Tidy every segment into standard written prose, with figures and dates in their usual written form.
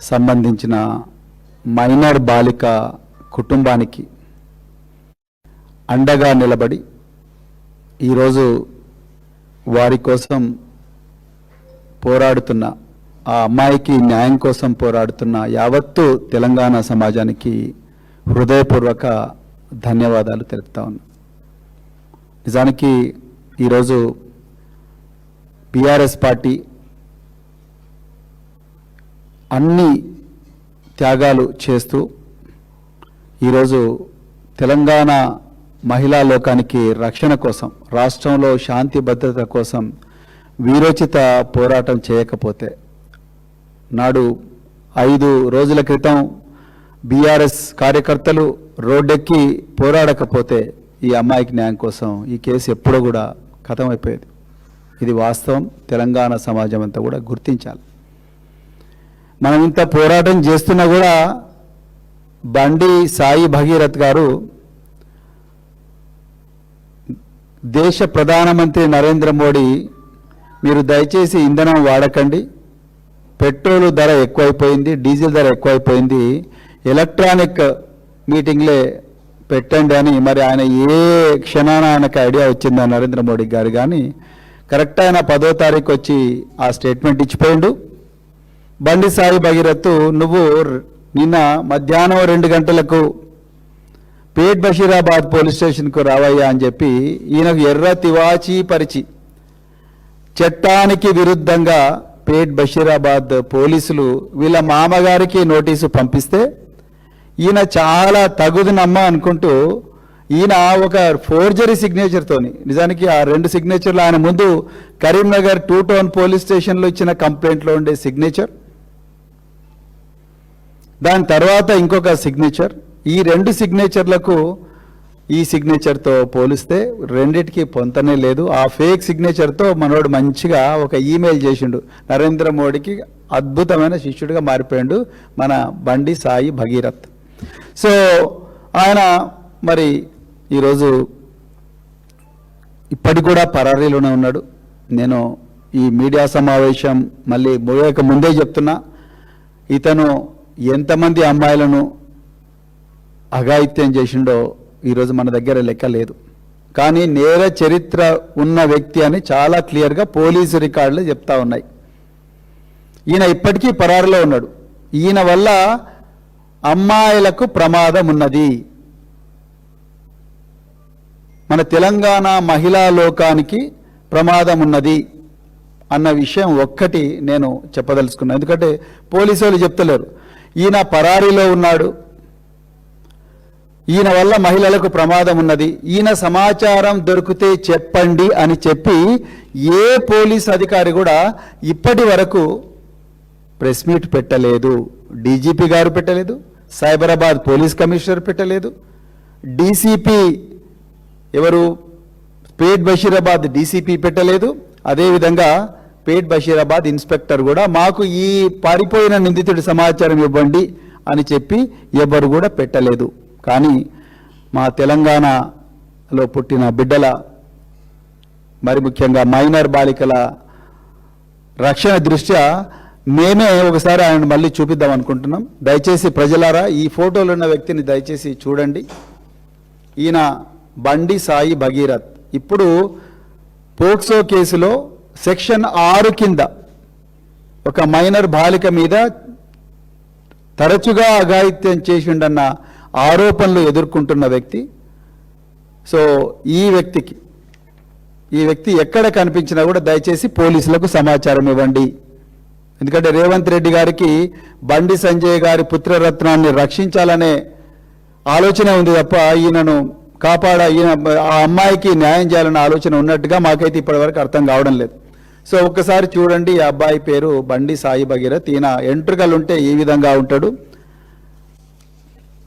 సంబంధించిన మైనర్ బాలిక కుటుంబానికి అండగా నిలబడి ఈరోజు వారి కోసం పోరాడుతున్న ఆ అమ్మాయికి న్యాయం కోసం పోరాడుతున్న యావత్తు తెలంగాణ సమాజానికి హృదయపూర్వక ధన్యవాదాలు తెలుపుతా ఉన్నా. నిజానికి ఈరోజు బీఆర్ఎస్ పార్టీ అన్ని త్యాగాలు చేస్తూ ఈరోజు తెలంగాణ మహిళా లోకానికి రక్షణ కోసం, రాష్ట్రంలో శాంతి భద్రత కోసం వీరోచిత పోరాటం చేయకపోతే, నాడు 5 రోజుల క్రితం బీఆర్ఎస్ కార్యకర్తలు రోడ్డెక్కి పోరాడకపోతే ఈ అమ్మాయికి న్యాయం కోసం ఈ కేసు ఎప్పుడో కూడా ఖతమైపోయేది. ఇది వాస్తవం. తెలంగాణ సమాజం అంతా కూడా గుర్తించాలి. మనం ఇంత పోరాటం చేస్తున్నా కూడా బండి సాయి భగీరథ్ గారు దేశ ప్రధానమంత్రి నరేంద్ర మోడీ, మీరు దయచేసి ఇంధనం వాడకండి, పెట్రోలు ధర ఎక్కువైపోయింది, డీజిల్ ధర ఎక్కువైపోయింది, ఎలక్ట్రానిక్ మీటింగ్లే పెట్టండి అని మరి ఆయన ఏ క్షణాన ఆయనకు ఐడియా వచ్చిందో నరేంద్ర మోడీ గారు. కానీ కరెక్ట్ ఆయన 10వ తారీఖు వచ్చి ఆ స్టేట్మెంట్ ఇచ్చిపోయిండు. బండి సాయి భగీరథ్, నువ్వు నిన్న మధ్యాహ్నం 2 గంటలకు పేట్ బషీరాబాద్ పోలీస్ స్టేషన్కు రావయ్యా అని చెప్పి ఈయనకు ఎర్ర తివాచీ పరిచి చట్టానికి విరుద్ధంగా పేట్ బషీరాబాద్ పోలీసులు వీళ్ళ మామగారికి నోటీసు పంపిస్తే ఈయన చాలా తగుదునమ్మ అనుకుంటూ ఈయన ఒక ఫోర్జరీ సిగ్నేచర్తోని, నిజానికి ఆ 2 సిగ్నేచర్లు ఆయన ముందు కరీంనగర్ 2 టౌన్ పోలీస్ స్టేషన్లో ఇచ్చిన కంప్లైంట్లో ఉండే సిగ్నేచర్, దాని తర్వాత ఇంకొక సిగ్నేచర్, ఈ 2 సిగ్నేచర్లకు ఈ సిగ్నేచర్తో పోలిస్తే రెండిటికి పొంతనే లేదు. ఆ ఫేక్ సిగ్నేచర్తో మనోడు మంచిగా ఒక ఈమెయిల్ చేసిండు, నరేంద్ర మోడీకి అద్భుతమైన శిష్యుడిగా మారిపోయాడు మన బండి సాయి భగీరథ్. సో ఆయన మరి ఈరోజు ఇప్పటికి కూడా పరారీలోనే ఉన్నాడు. నేను ఈ మీడియా సమావేశం మళ్ళీ ముగియక ముందే చెప్తున్నా, ఇతను ఎంతమంది అమ్మాయిలను అఘాయిత్యం చేసిండో ఈరోజు మన దగ్గర లెక్క లేదు. కానీ నేర చరిత్ర ఉన్న వ్యక్తి అని చాలా క్లియర్గా పోలీసు రికార్డులు చెప్తా ఉన్నాయి. ఈయన ఇప్పటికీ పరారులో ఉన్నాడు. ఈయన వల్ల అమ్మాయిలకు ప్రమాదం ఉన్నది. మన తెలంగాణ మహిళా లోకానికి ప్రమాదం ఉన్నది అన్న విషయం ఒక్కటి నేను చెప్పదలుచుకున్నాను. ఎందుకంటే పోలీసు వాళ్ళు చెప్తలేరు. ఈయన పరారీలో ఉన్నాడు, ఈయన వల్ల మహిళలకు ప్రమాదం ఉన్నది, ఈయన సమాచారం దొరికితే చెప్పండి అని చెప్పి ఏ పోలీస్ అధికారి కూడా ఇప్పటి వరకు ప్రెస్ మీట్ పెట్టలేదు. డీజీపీ గారు పెట్టలేదు, సైబరాబాద్ పోలీస్ కమిషనర్ పెట్టలేదు, డీసీపీ ఎవరు పేట్ బషీరాబాద్ డీసీపీ పెట్టలేదు, అదేవిధంగా పేట్ బషీరాబాద్ ఇన్స్పెక్టర్ కూడా మాకు ఈ పారిపోయిన నిందితుడి సమాచారం ఇవ్వండి అని చెప్పి ఎవరు కూడా పెట్టలేదు. కానీ మా తెలంగాణలో పుట్టిన బిడ్డల, మరి ముఖ్యంగా మైనర్ బాలికల రక్షణ దృష్ట్యా మేమే ఒకసారి ఆయన మళ్ళీ చూపిద్దాం అనుకుంటున్నాం. దయచేసి ప్రజలారా ఈ ఫోటోలో ఉన్న వ్యక్తిని దయచేసి చూడండి. ఈయన బండి సాయి భగీరథ్. ఇప్పుడు పోక్సో కేసులో సెక్షన్ 6 కింద ఒక మైనర్ బాలిక మీద తరచుగా అఘాయిత్యం చేసిండన్న ఆరోపణలు ఎదుర్కొంటున్న వ్యక్తి. సో ఈ వ్యక్తి ఎక్కడ కనిపించినా కూడా దయచేసి పోలీసులకు సమాచారం ఇవ్వండి. ఎందుకంటే రేవంత్ రెడ్డి గారికి బండి సంజయ్ గారి పుత్రరత్నాన్ని రక్షించాలనే ఆలోచన ఉంది తప్ప ఈయనను ఈయన ఆ అమ్మాయికి న్యాయం చేయాలనే ఆలోచన ఉన్నట్టుగా మాకైతే ఇప్పటివరకు అర్థం కావడం లేదు. సో ఒక్కసారి చూడండి, ఈ అబ్బాయి పేరు బండి సాయి భగీరథ్. ఈయన ఎంట్రుకలు ఉంటే ఈ విధంగా ఉంటాడు,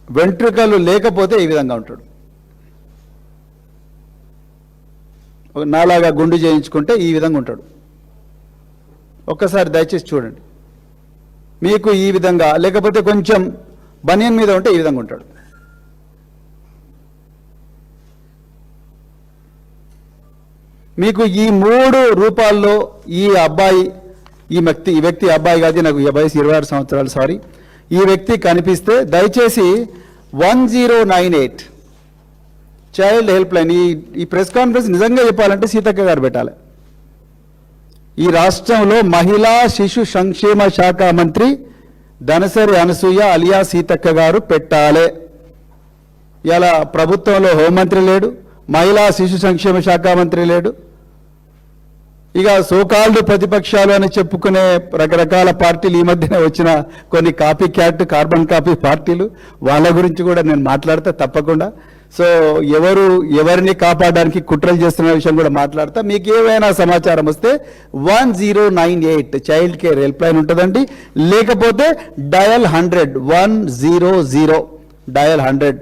వెంట్రుకలు లేకపోతే ఈ విధంగా ఉంటాడు. నాలాగా గుండు చేయించుకుంటే ఈ విధంగా ఉంటాడు. ఒక్కసారి దయచేసి చూడండి. మీకు ఈ విధంగా లేకపోతే కొంచెం బనియన్ మీద ఉంటే ఈ విధంగా ఉంటాడు. మీకు ఈ 3 రూపాల్లో ఈ అబ్బాయి ఈ వ్యక్తి అబ్బాయి కాదు, నాకు వయసు 26 సంవత్సరాలు, సారీ. ఈ వ్యక్తి కనిపిస్తే దయచేసి 1098 చైల్డ్ హెల్ప్ లైన్, ఈ ప్రెస్ కాన్ఫరెన్స్ నిజంగా చెప్పాలంటే సీతక్క గారు పెట్టాలి. ఈ రాష్ట్రంలో మహిళా శిశు సంక్షేమ శాఖ మంత్రి ధనసరి అనసూయ అలియా సీతక్క గారు పెట్టాలి. ఇలా ప్రభుత్వంలో హోంమంత్రి లేడు, మహిళా శిశు సంక్షేమ శాఖ మంత్రి లేడు. ఇక సోకాల్డ్ ప్రతిపక్షాలు అని చెప్పుకునే రకరకాల పార్టీలు, ఈ మధ్యన వచ్చిన కొన్ని కాపీ క్యాట్ కార్బన్ కాపీ పార్టీలు, వాళ్ళ గురించి కూడా నేను మాట్లాడతా తప్పకుండా. సో ఎవరిని కాపాడడానికి కుట్రలు చేస్తున్న విషయం కూడా మాట్లాడతా. మీకు ఏమైనా సమాచారం వస్తే 1098 చైల్డ్ కేర్ హెల్ప్ లైన్ ఉంటుందండి. లేకపోతే డయల్ 100 డయల్ 100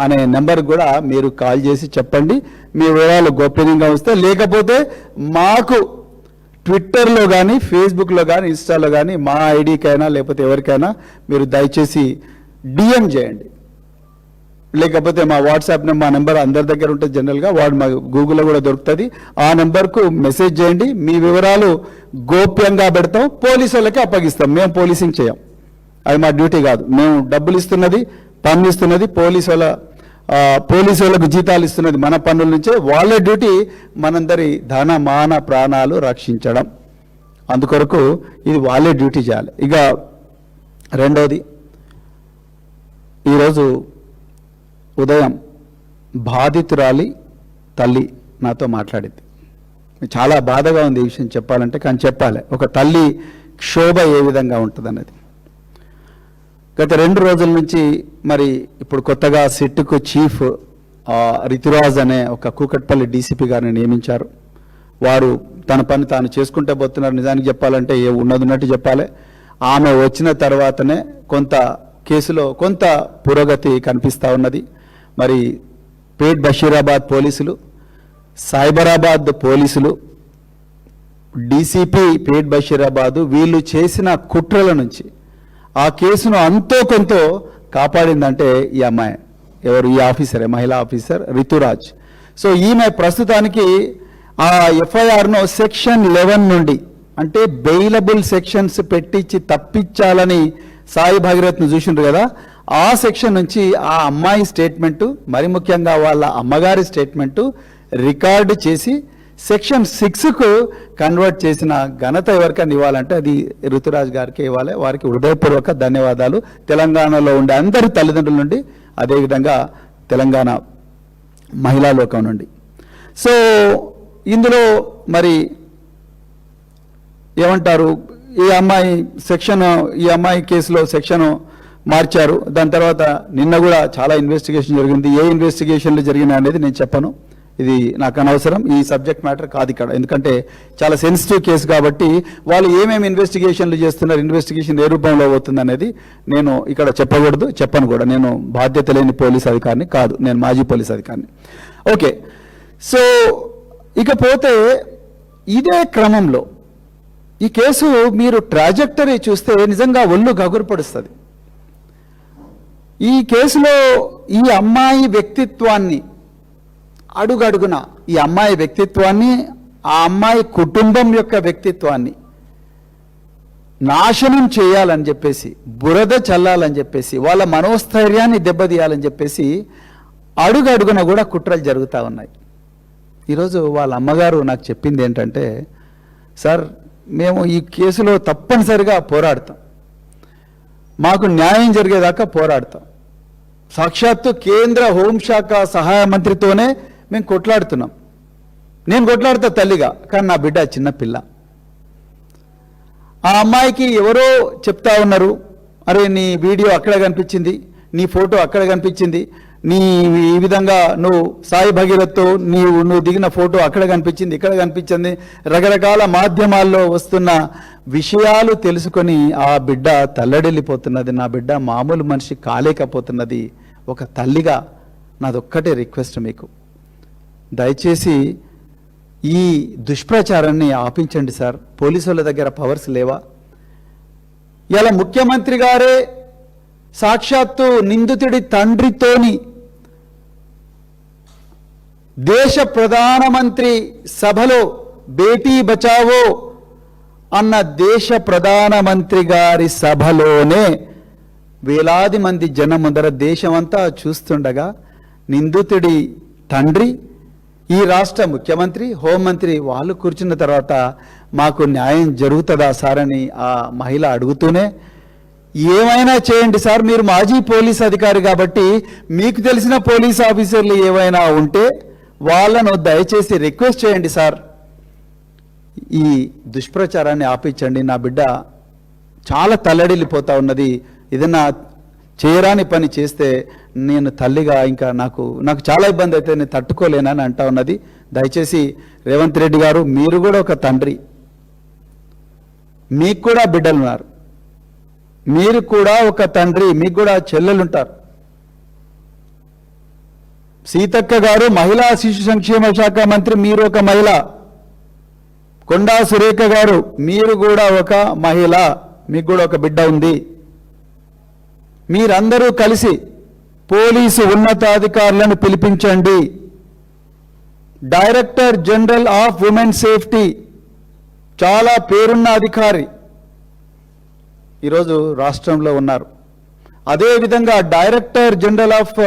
అనే నెంబర్ కూడా మీరు కాల్ చేసి చెప్పండి మీ వివరాలు గోప్యంగా వస్తే. లేకపోతే మాకు ట్విట్టర్లో కానీ ఫేస్బుక్లో కానీ ఇన్స్టాలో కానీ మా ఐడికైనా లేకపోతే ఎవరికైనా మీరు దయచేసి డిఎం చేయండి. లేకపోతే మా వాట్సాప్ మా నెంబర్ అందరి దగ్గర ఉంటుంది జనరల్గా, మా గూగుల్లో కూడా దొరుకుతుంది. ఆ నెంబర్కు మెసేజ్ చేయండి. మీ వివరాలు గోప్యంగా పెడతాం, పోలీసు వాళ్ళకి అప్పగిస్తాం. మేము పోలీసింగ్ చేయం, అది మా డ్యూటీ కాదు. మేము డబ్బులు ఇస్తున్నది, పన్ను ఇస్తున్నది పోలీసు వాళ్ళకు జీతాలు ఇస్తున్నది మన పన్నుల నుంచే. వాళ్ళ డ్యూటీ మనందరి ధన మాన ప్రాణాలు రక్షించడం. అందుకొరకు ఇది వాళ్ళే డ్యూటీ చేయాలి. ఇక రెండోది, ఈరోజు ఉదయం బాధితురాలి తల్లి నాతో మాట్లాడింది. చాలా బాధగా ఉంది ఈ విషయం చెప్పాలంటే, కానీ చెప్పాలి. ఒక తల్లి క్షోభ ఏ విధంగా ఉంటుందన్నది. గత 2 రోజుల నుంచి మరి ఇప్పుడు కొత్తగా సిట్కు చీఫ్ రితురాజ్ అనే ఒక కూకట్పల్లి డీసీపీ గారిని నియమించారు. వారు తన పని తాను చేసుకుంటే పోతున్నారు. నిజానికి చెప్పాలంటే ఉన్నట్టు చెప్పాలి. ఆమె వచ్చిన తర్వాతనే కొంత కేసులో కొంత పురోగతి కనిపిస్తూ ఉన్నది. మరి పేట్ బషీరాబాద్ పోలీసులు, సైబరాబాద్ పోలీసులు, డీసీపీ పేట్ బషీరాబాదు వీళ్ళు చేసిన కుట్రల నుంచి ఆ కేసును అంతో కొంత కాపాడిందంటే ఈ అమ్మాయి. ఎవరు? ఈ ఆఫీసరే, మహిళా ఆఫీసర్ రితురాజ్. సో ఈమె ప్రస్తుతానికి ఆ ఎఫ్ఐఆర్ను సెక్షన్ 11 నుండి, అంటే బెయిలబుల్ సెక్షన్స్ పెట్టించి తప్పించాలని సాయి భగీరథ్ను చూసిండ్రు కదా, ఆ సెక్షన్ నుంచి ఆ అమ్మాయి స్టేట్మెంటు, మరి ముఖ్యంగా వాళ్ళ అమ్మగారి స్టేట్మెంటు రికార్డు చేసి సెక్షన్ 6కు కన్వర్ట్ చేసిన ఘనత ఎవరికైనా ఇవ్వాలంటే అది ఋతురాజ్ గారికి ఇవ్వాలి. వారికి హృదయపూర్వక ధన్యవాదాలు తెలంగాణలో ఉండే అందరి తల్లిదండ్రుల నుండి, అదేవిధంగా తెలంగాణ మహిళా లోకం నుండి. సో ఇందులో మరి ఏమంటారు, ఈ అమ్మాయి కేసులో సెక్షన్ మార్చారు. దాని తర్వాత నిన్న కూడా చాలా ఇన్వెస్టిగేషన్ జరిగింది. ఏ ఇన్వెస్టిగేషన్లు జరిగినాయి అనేది నేను చెప్పను, ఇది నాకు అనవసరం. ఈ సబ్జెక్ట్ మ్యాటర్ కాదు ఇక్కడ, ఎందుకంటే చాలా సెన్సిటివ్ కేసు కాబట్టి వాళ్ళు ఏమేమి ఇన్వెస్టిగేషన్లు చేస్తున్నారు, ఇన్వెస్టిగేషన్ ఏ రూపంలో అవుతుంది అనేది నేను ఇక్కడ చెప్పకూడదు, చెప్పను కూడా. నేను బాధ్యత లేని పోలీస్ అధికారిని కాదు, నేను మాజీ పోలీస్ అధికారిని. ఓకే, సో ఇకపోతే ఇదే క్రమంలో ఈ కేసు మీరు ట్రాజెక్టరీ చూస్తే నిజంగా ఒళ్ళు గగురుపడుస్తుంది. ఈ కేసులో ఈ అమ్మాయి వ్యక్తిత్వాన్ని అడుగడుగున, ఈ అమ్మాయి వ్యక్తిత్వాన్ని, ఆ అమ్మాయి కుటుంబం యొక్క వ్యక్తిత్వాన్ని నాశనం చేయాలని చెప్పేసి, బురద చల్లాలని చెప్పేసి, వాళ్ళ మనోస్థైర్యాన్ని దెబ్బతీయాలని చెప్పేసి అడుగడుగున కూడా కుట్రలు జరుగుతూ ఉన్నాయి. ఈరోజు వాళ్ళ అమ్మగారు నాకు చెప్పింది ఏంటంటే, సార్ మేము ఈ కేసులో తప్పనిసరిగా పోరాడతాం, మాకు న్యాయం జరిగేదాకా పోరాడతాం. సాక్షాత్తు కేంద్ర హోంశాఖ సహాయ మంత్రితోనే మేము కొట్లాడుతున్నాం. నేను కొట్లాడుతా తల్లిగా, కానీ నా బిడ్డ చిన్న పిల్ల. ఆ అమ్మాయికి ఎవరో చెప్తా ఉన్నారు, అరే నీ వీడియో అక్కడ కనిపించింది, నీ ఫోటో అక్కడ కనిపించింది, నీ ఈ విధంగా నువ్వు సాయి భగీరథ్తో నువ్వు దిగిన ఫోటో అక్కడ కనిపించింది, ఇక్కడ కనిపించింది, రకరకాల మాధ్యమాల్లో వస్తున్న విషయాలు తెలుసుకొని ఆ బిడ్డ తల్లడిల్లిపోతున్నది. నా బిడ్డ మామూలు మనిషి కాలేకపోతున్నది. ఒక తల్లిగా నాదొక్కటే రిక్వెస్ట్ మీకు, దయచేసి ఈ దుష్ప్రచారాన్ని ఆపించండి సార్. పోలీసుల దగ్గర పవర్స్ లేవా? ఇలా ముఖ్యమంత్రి గారే సాక్షాత్తు నిందితుడి తండ్రితోని దేశ ప్రధానమంత్రి సభలో బేటీ బచావో అన్న దేశ ప్రధానమంత్రి గారి సభలోనే వేలాది మంది జనం ముందర దేశమంతా చూస్తుండగా నిందితుడి తండ్రి, ఈ రాష్ట్ర ముఖ్యమంత్రి, హోంమంత్రి వాళ్ళు కూర్చున్న తర్వాత మాకు న్యాయం జరుగుతుందా సార్ అని ఆ మహిళ అడుగుతూనే, ఏమైనా చేయండి సార్, మీరు మాజీ పోలీస్ అధికారి కాబట్టి మీకు తెలిసిన పోలీస్ ఆఫీసర్లు ఏవైనా ఉంటే వాళ్ళను దయచేసి రిక్వెస్ట్ చేయండి సార్, ఈ దుష్ప్రచారాన్ని ఆపించండి, నా బిడ్డ చాలా తల్లడిల్లిపోతా ఉన్నది, ఏదన్నా చేయరాని పని చేస్తే నేను తల్లిగా ఇంకా నాకు చాలా ఇబ్బంది అయితే నేను తట్టుకోలేనని అంటా ఉన్నది. దయచేసి రేవంత్ రెడ్డి గారు, మీరు కూడా ఒక తండ్రి, మీకు కూడా బిడ్డలు ఉన్నారు, మీరు కూడా ఒక తండ్రి, మీకు కూడా చెల్లెలు ఉంటారు. సీతక్క గారు మహిళా శిశు సంక్షేమ శాఖ మంత్రి, మీరు ఒక మహిళ. కొండా సురేఖ గారు, మీరు కూడా ఒక మహిళ, మీకు కూడా ఒక బిడ్డ ఉంది. మీరందరూ కలిసి పోలీసు ఉన్నతాధికారులను పిలిపించండి. Director general of women safety చాలా పేరున్న అధికారి ఈరోజు రాష్ట్రంలో ఉన్నారు. అదేవిధంగా director general of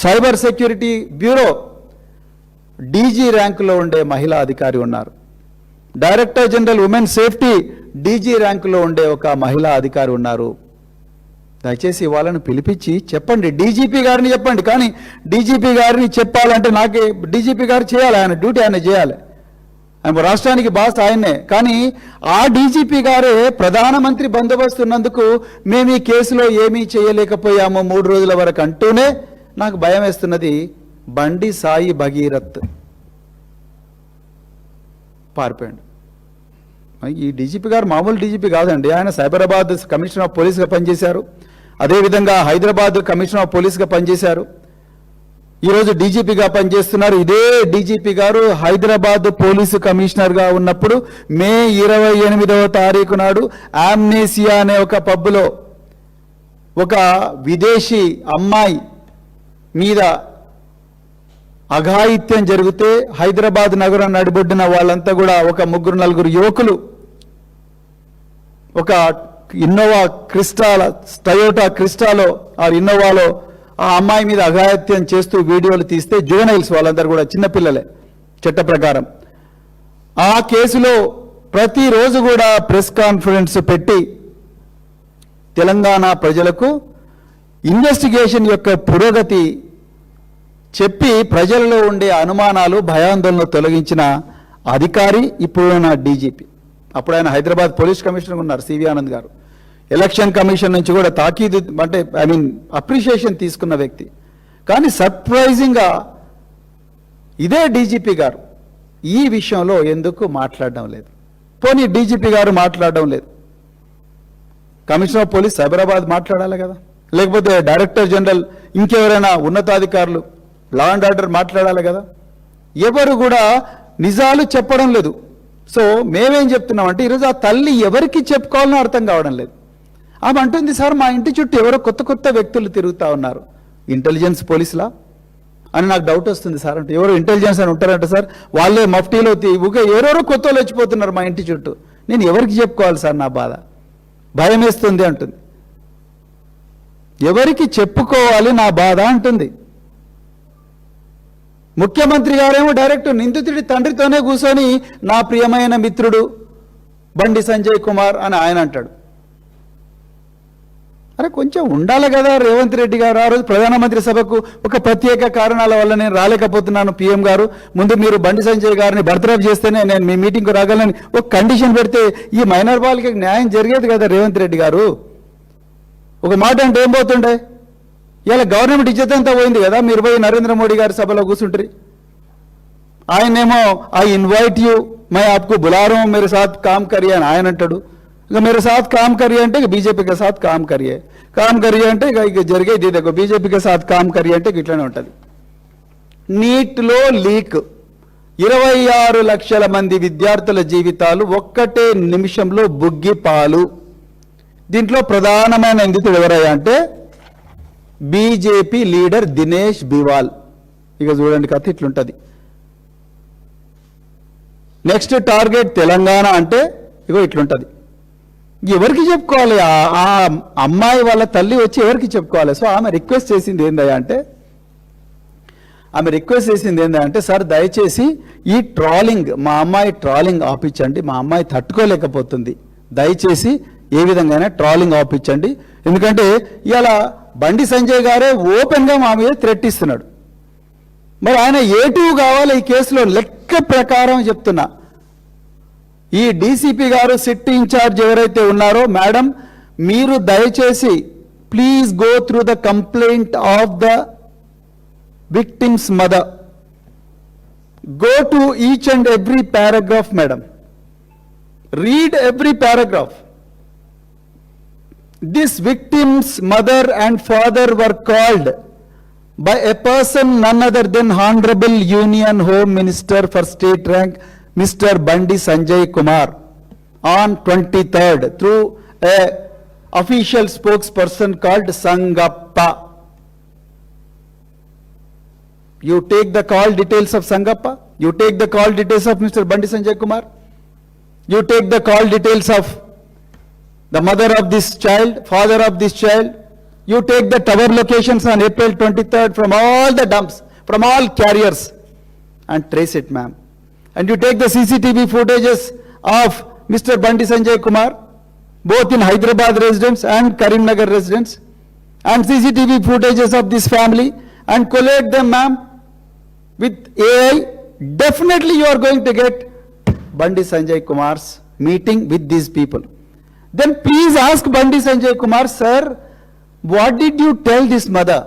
cyber security bureau DG ర్యాంకులో ఉండే మహిళా అధికారి ఉన్నారు. Director general women safety DG ర్యాంకులో ఉండే ఒక మహిళా అధికారి ఉన్నారు. దయచేసి వాళ్ళని పిలిపించి చెప్పండి, డీజీపీ గారిని చెప్పండి. కానీ డీజీపీ గారిని చెప్పాలంటే నాకే డీజీపీ గారు చేయాలి, ఆయన డ్యూటీ ఆయన చేయాలి, ఆయన రాష్ట్రానికి బాస్ ఆయన్నే. కానీ ఆ డీజీపీ గారే ప్రధానమంత్రి బందోబస్తు ఉన్నందుకు మేము ఈ కేసులో ఏమీ చేయలేకపోయాము 3 రోజుల వరకు అంటూనే నాకు భయం వేస్తున్నది. బండి సాయి భగీరథ్ పారిపోయాడు. ఈ డీజీపీ గారు మామూలు డీజీపీ కాదండి, ఆయన సైబరాబాద్ కమిషనర్ ఆఫ్ పోలీస్గా పనిచేశారు, అదేవిధంగా హైదరాబాద్ కమిషనర్ ఆఫ్ పోలీస్గా పనిచేశారు, ఈరోజు డీజీపీగా పనిచేస్తున్నారు. ఇదే డీజీపీ గారు హైదరాబాద్ పోలీసు కమిషనర్గా ఉన్నప్పుడు మే 28వ తారీఖు నాడు ఆమ్నేసియా అనే ఒక పబ్లో ఒక విదేశీ అమ్మాయి మీద అఘాయిత్యం జరిగితే హైదరాబాద్ నగరం నడిబొడ్డిన వాళ్ళంతా కూడా ఒక 3-4 యువకులు ఒక ఇన్నోవా క్రిస్టాల టయోటా క్రిస్టాలో ఆ ఇన్నోవాలో ఆ అమ్మాయి మీద అఘాయిత్యం చేస్తూ వీడియోలు తీస్తే జువెనైల్స్ వాళ్ళందరూ కూడా చిన్నపిల్లలే చట్ట ప్రకారం. ఆ కేసులో ప్రతిరోజు కూడా ప్రెస్ కాన్ఫరెన్స్ పెట్టి తెలంగాణ ప్రజలకు ఇన్వెస్టిగేషన్ యొక్క పురోగతి చెప్పి ప్రజలలో ఉండే అనుమానాలు భయాందోళన తొలగించిన అధికారి ఇప్పుడున్న డీజీపీ. అప్పుడు ఆయన హైదరాబాద్ పోలీస్ కమిషనర్ ఉన్నారు సివి ఆనంద్ గారు. ఎలక్షన్ కమిషన్ నుంచి కూడా తాకీదు అంటే అప్రిషియేషన్ తీసుకున్న వ్యక్తి. కానీ సర్ప్రైజింగ్గా ఇదే డీజీపీ గారు ఈ విషయంలో ఎందుకు మాట్లాడడం లేదు? పోనీ డీజీపీ గారు మాట్లాడడం లేదు, కమిషనర్ ఆఫ్ పోలీస్ సైబరాబాద్ మాట్లాడాలి కదా, లేకపోతే డైరెక్టర్ జనరల్ ఇంకెవరైనా ఉన్నతాధికారులు లా అండ్ ఆర్డర్ మాట్లాడాలి కదా. ఎవరు కూడా నిజాలు చెప్పడం లేదు. సో మేమేం చెప్తున్నామంటే ఈరోజు ఆ తల్లి ఎవరికి చెప్పుకోవాలని అర్థం కావడం లేదు. ఆమె అంటుంది, సార్ మా ఇంటి చుట్టూ ఎవరో కొత్త వ్యక్తులు తిరుగుతూ ఉన్నారు, ఇంటెలిజెన్స్ పోలీసులా అని నాకు డౌట్ వస్తుంది సార్. అంటే ఎవరు ఇంటెలిజెన్స్ అని ఉంటారంట సార్, వాళ్ళే మఫ్టీలో ఎవరెవరో కొత్త వాళ్ళు వచ్చిపోతున్నారు మా ఇంటి చుట్టూ, నేను ఎవరికి చెప్పుకోవాలి సార్, నా బాధ భయం వేస్తుంది అంటుంది. ఎవరికి చెప్పుకోవాలి నా బాధ అంటుంది. ముఖ్యమంత్రి గారేమో డైరెక్ట్ నిందితుడి తండ్రితోనే కూర్చొని నా ప్రియమైన మిత్రుడు బండి సంజయ్ కుమార్ అని ఆయన అంటాడు. అరే కొంచెం ఉండాలి కదా రేవంత్ రెడ్డి గారు. ఆ రోజు ప్రధానమంత్రి సభకు ఒక ప్రత్యేక కారణాల వల్ల నేను రాలేకపోతున్నాను, పీఎం గారు ముందు మీరు బండి సంజయ్ గారిని బర్తరఫ్ చేస్తేనే నేను మీ మీటింగ్కు రాగలని ఒక కండిషన్ పెడితే ఈ మైనర్ బాలికకి న్యాయం జరిగేది కదా రేవంత్ రెడ్డి గారు. ఒక మాట అంటే ఏం పోతుండే, ఇలా గవర్నమెంట్ ఇజ్జత్ అంతా పోయింది కదా, మీరు పోయి నరేంద్ర మోడీ గారి సభలో కూర్చుంటారు. ఆయనేమో ఐ ఇన్వైట్ యూ मैं आपको बुला रहा हूं मेरे साथ काम करिए అని ఆయన అంటాడు. ఇక मेरे साथ काम करिए అంటే బీజేపీ के साथ काम करिए అంటే ఇక జరిగేది ఇదే, బీజేపీ के साथ काम करिए అంటే ఇట్లానే ఉంటుంది. నీట్లో లీక్ 26 లక్షల మంది విద్యార్థుల జీవితాలు ఒక్కటే నిమిషంలో బుగ్గిపాలు. దీంట్లో ప్రధానమైన నిందితుడు ఎవరయ్యా అంటే బీజేపీ లీడర్ దినేష్ బివాల్. ఇక చూడండి కథ ఇట్లుంటది. నెక్స్ట్ టార్గెట్ తెలంగాణ అంటే ఇగో ఇట్లుంటుంది. ఎవరికి చెప్పుకోవాలి? ఆ అమ్మాయి వాళ్ళ తల్లి వచ్చి ఎవరికి చెప్పుకోవాలి? సో ఆమె రిక్వెస్ట్ చేసింది ఏందంటే సార్ దయచేసి ఈ ట్రాలింగ్, మా అమ్మాయి ట్రాలింగ్ ఆపించండి, మా అమ్మాయి తట్టుకోలేకపోతుంది, దయచేసి ఏ విధంగానే ట్రాలింగ్ ఆపించండి. ఎందుకంటే ఇలా బండి సంజయ్ గారే ఓపెన్గా మా మీద థ్రెట్ ఇస్తున్నాడు. మరి ఆయన A2 కావాలి ఈ కేసులో. లెక్క ప్రకారం చెప్తున్నా, ఈ డీసీపీ గారు సిట్ ఇన్ఛార్జ్ ఎవరైతే ఉన్నారో, మేడం మీరు దయచేసి please go through the complaint of the victims mother, go to each and every paragraph madam, read every paragraph. This victim's mother and father were called by a person none other than Honorable Union Home Minister for State Rank, Mr. Bandi Sanjay Kumar, on 23rd through a official spokesperson called Sangappa. You take the call details of Sangappa, you take the call details of Mr. Bandi Sanjay Kumar, you take the call details of the mother of this child, father of this child, you take the tower locations on April 23rd from all the dumps, from all carriers, and trace it, ma'am. And you take the CCTV footages of Mr. Bandi Sanjay Kumar, both in Hyderabad residence and Karimnagar residence, and CCTV footages of this family, and collate them, ma'am, with AI. Definitely you are going to get Bandi Sanjay Kumar's meeting with these people. Then please ask Bandi Sanjay Kumar, sir, what did you tell this mother?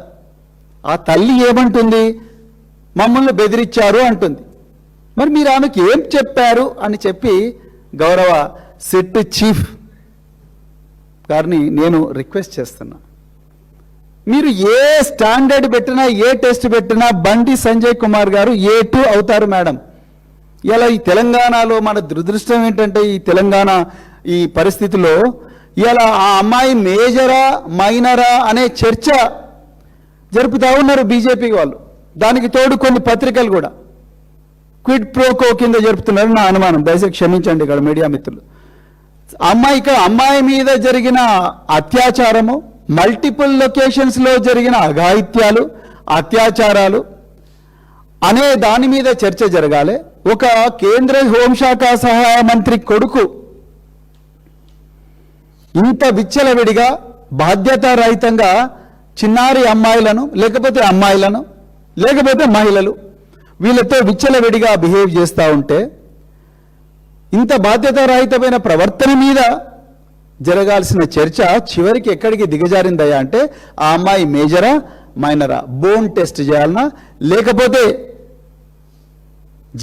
ఆ తల్లి ఏమంటుంది? మమ్మల్ని బెదిరించారు అంటుంది. మరి మీరు ఆమెకి ఏం చెప్పారు అని చెప్పి గౌరవ సిట్ చీఫ్ గారిని నేను రిక్వెస్ట్ చేస్తున్నా. మీరు ఏ స్టాండర్డ్ పెట్టినా, ఏ టెస్ట్ పెట్టినా బండి సంజయ్ కుమార్ గారు A2 అవుతారు మేడం. ఇలా ఈ తెలంగాణలో మన దురదృష్టం ఏంటంటే, ఈ తెలంగాణ ఈ పరిస్థితిలో ఇలా ఆ అమ్మాయి మేజరా మైనరా అనే చర్చ జరుపుతూ ఉన్నారు బీజేపీ వాళ్ళు. దానికి తోడు కొన్ని పత్రికలు కూడా క్విడ్ ప్రోకో కింద జరుపుతున్నారు నా అనుమానం. దయచేసి క్షమించండి ఇక్కడ మీడియా మిత్రులు. అమ్మాయి మీద జరిగిన అత్యాచారము, మల్టిపుల్ లొకేషన్స్లో జరిగిన అఘాయిత్యాలు, అత్యాచారాలు అనే దాని మీద చర్చ జరగాలి. ఒక కేంద్ర హోంశాఖ సహాయ మంత్రి కొడుకు ఇంత విచ్చలవిడిగా బాధ్యతారహితంగా చిన్నారి అమ్మాయిలను లేకపోతే మహిళలు వీళ్ళతో విచ్చలవిడిగా బిహేవ్ చేస్తూ ఉంటే, ఇంత బాధ్యతారహితమైన ప్రవర్తన మీద జరగాల్సిన చర్చ చివరికి ఎక్కడికి దిగజారిందయ్యా అంటే, ఆ అమ్మాయి మేజరా మైనరా, బోన్ టెస్ట్ చేయాలన్నా, లేకపోతే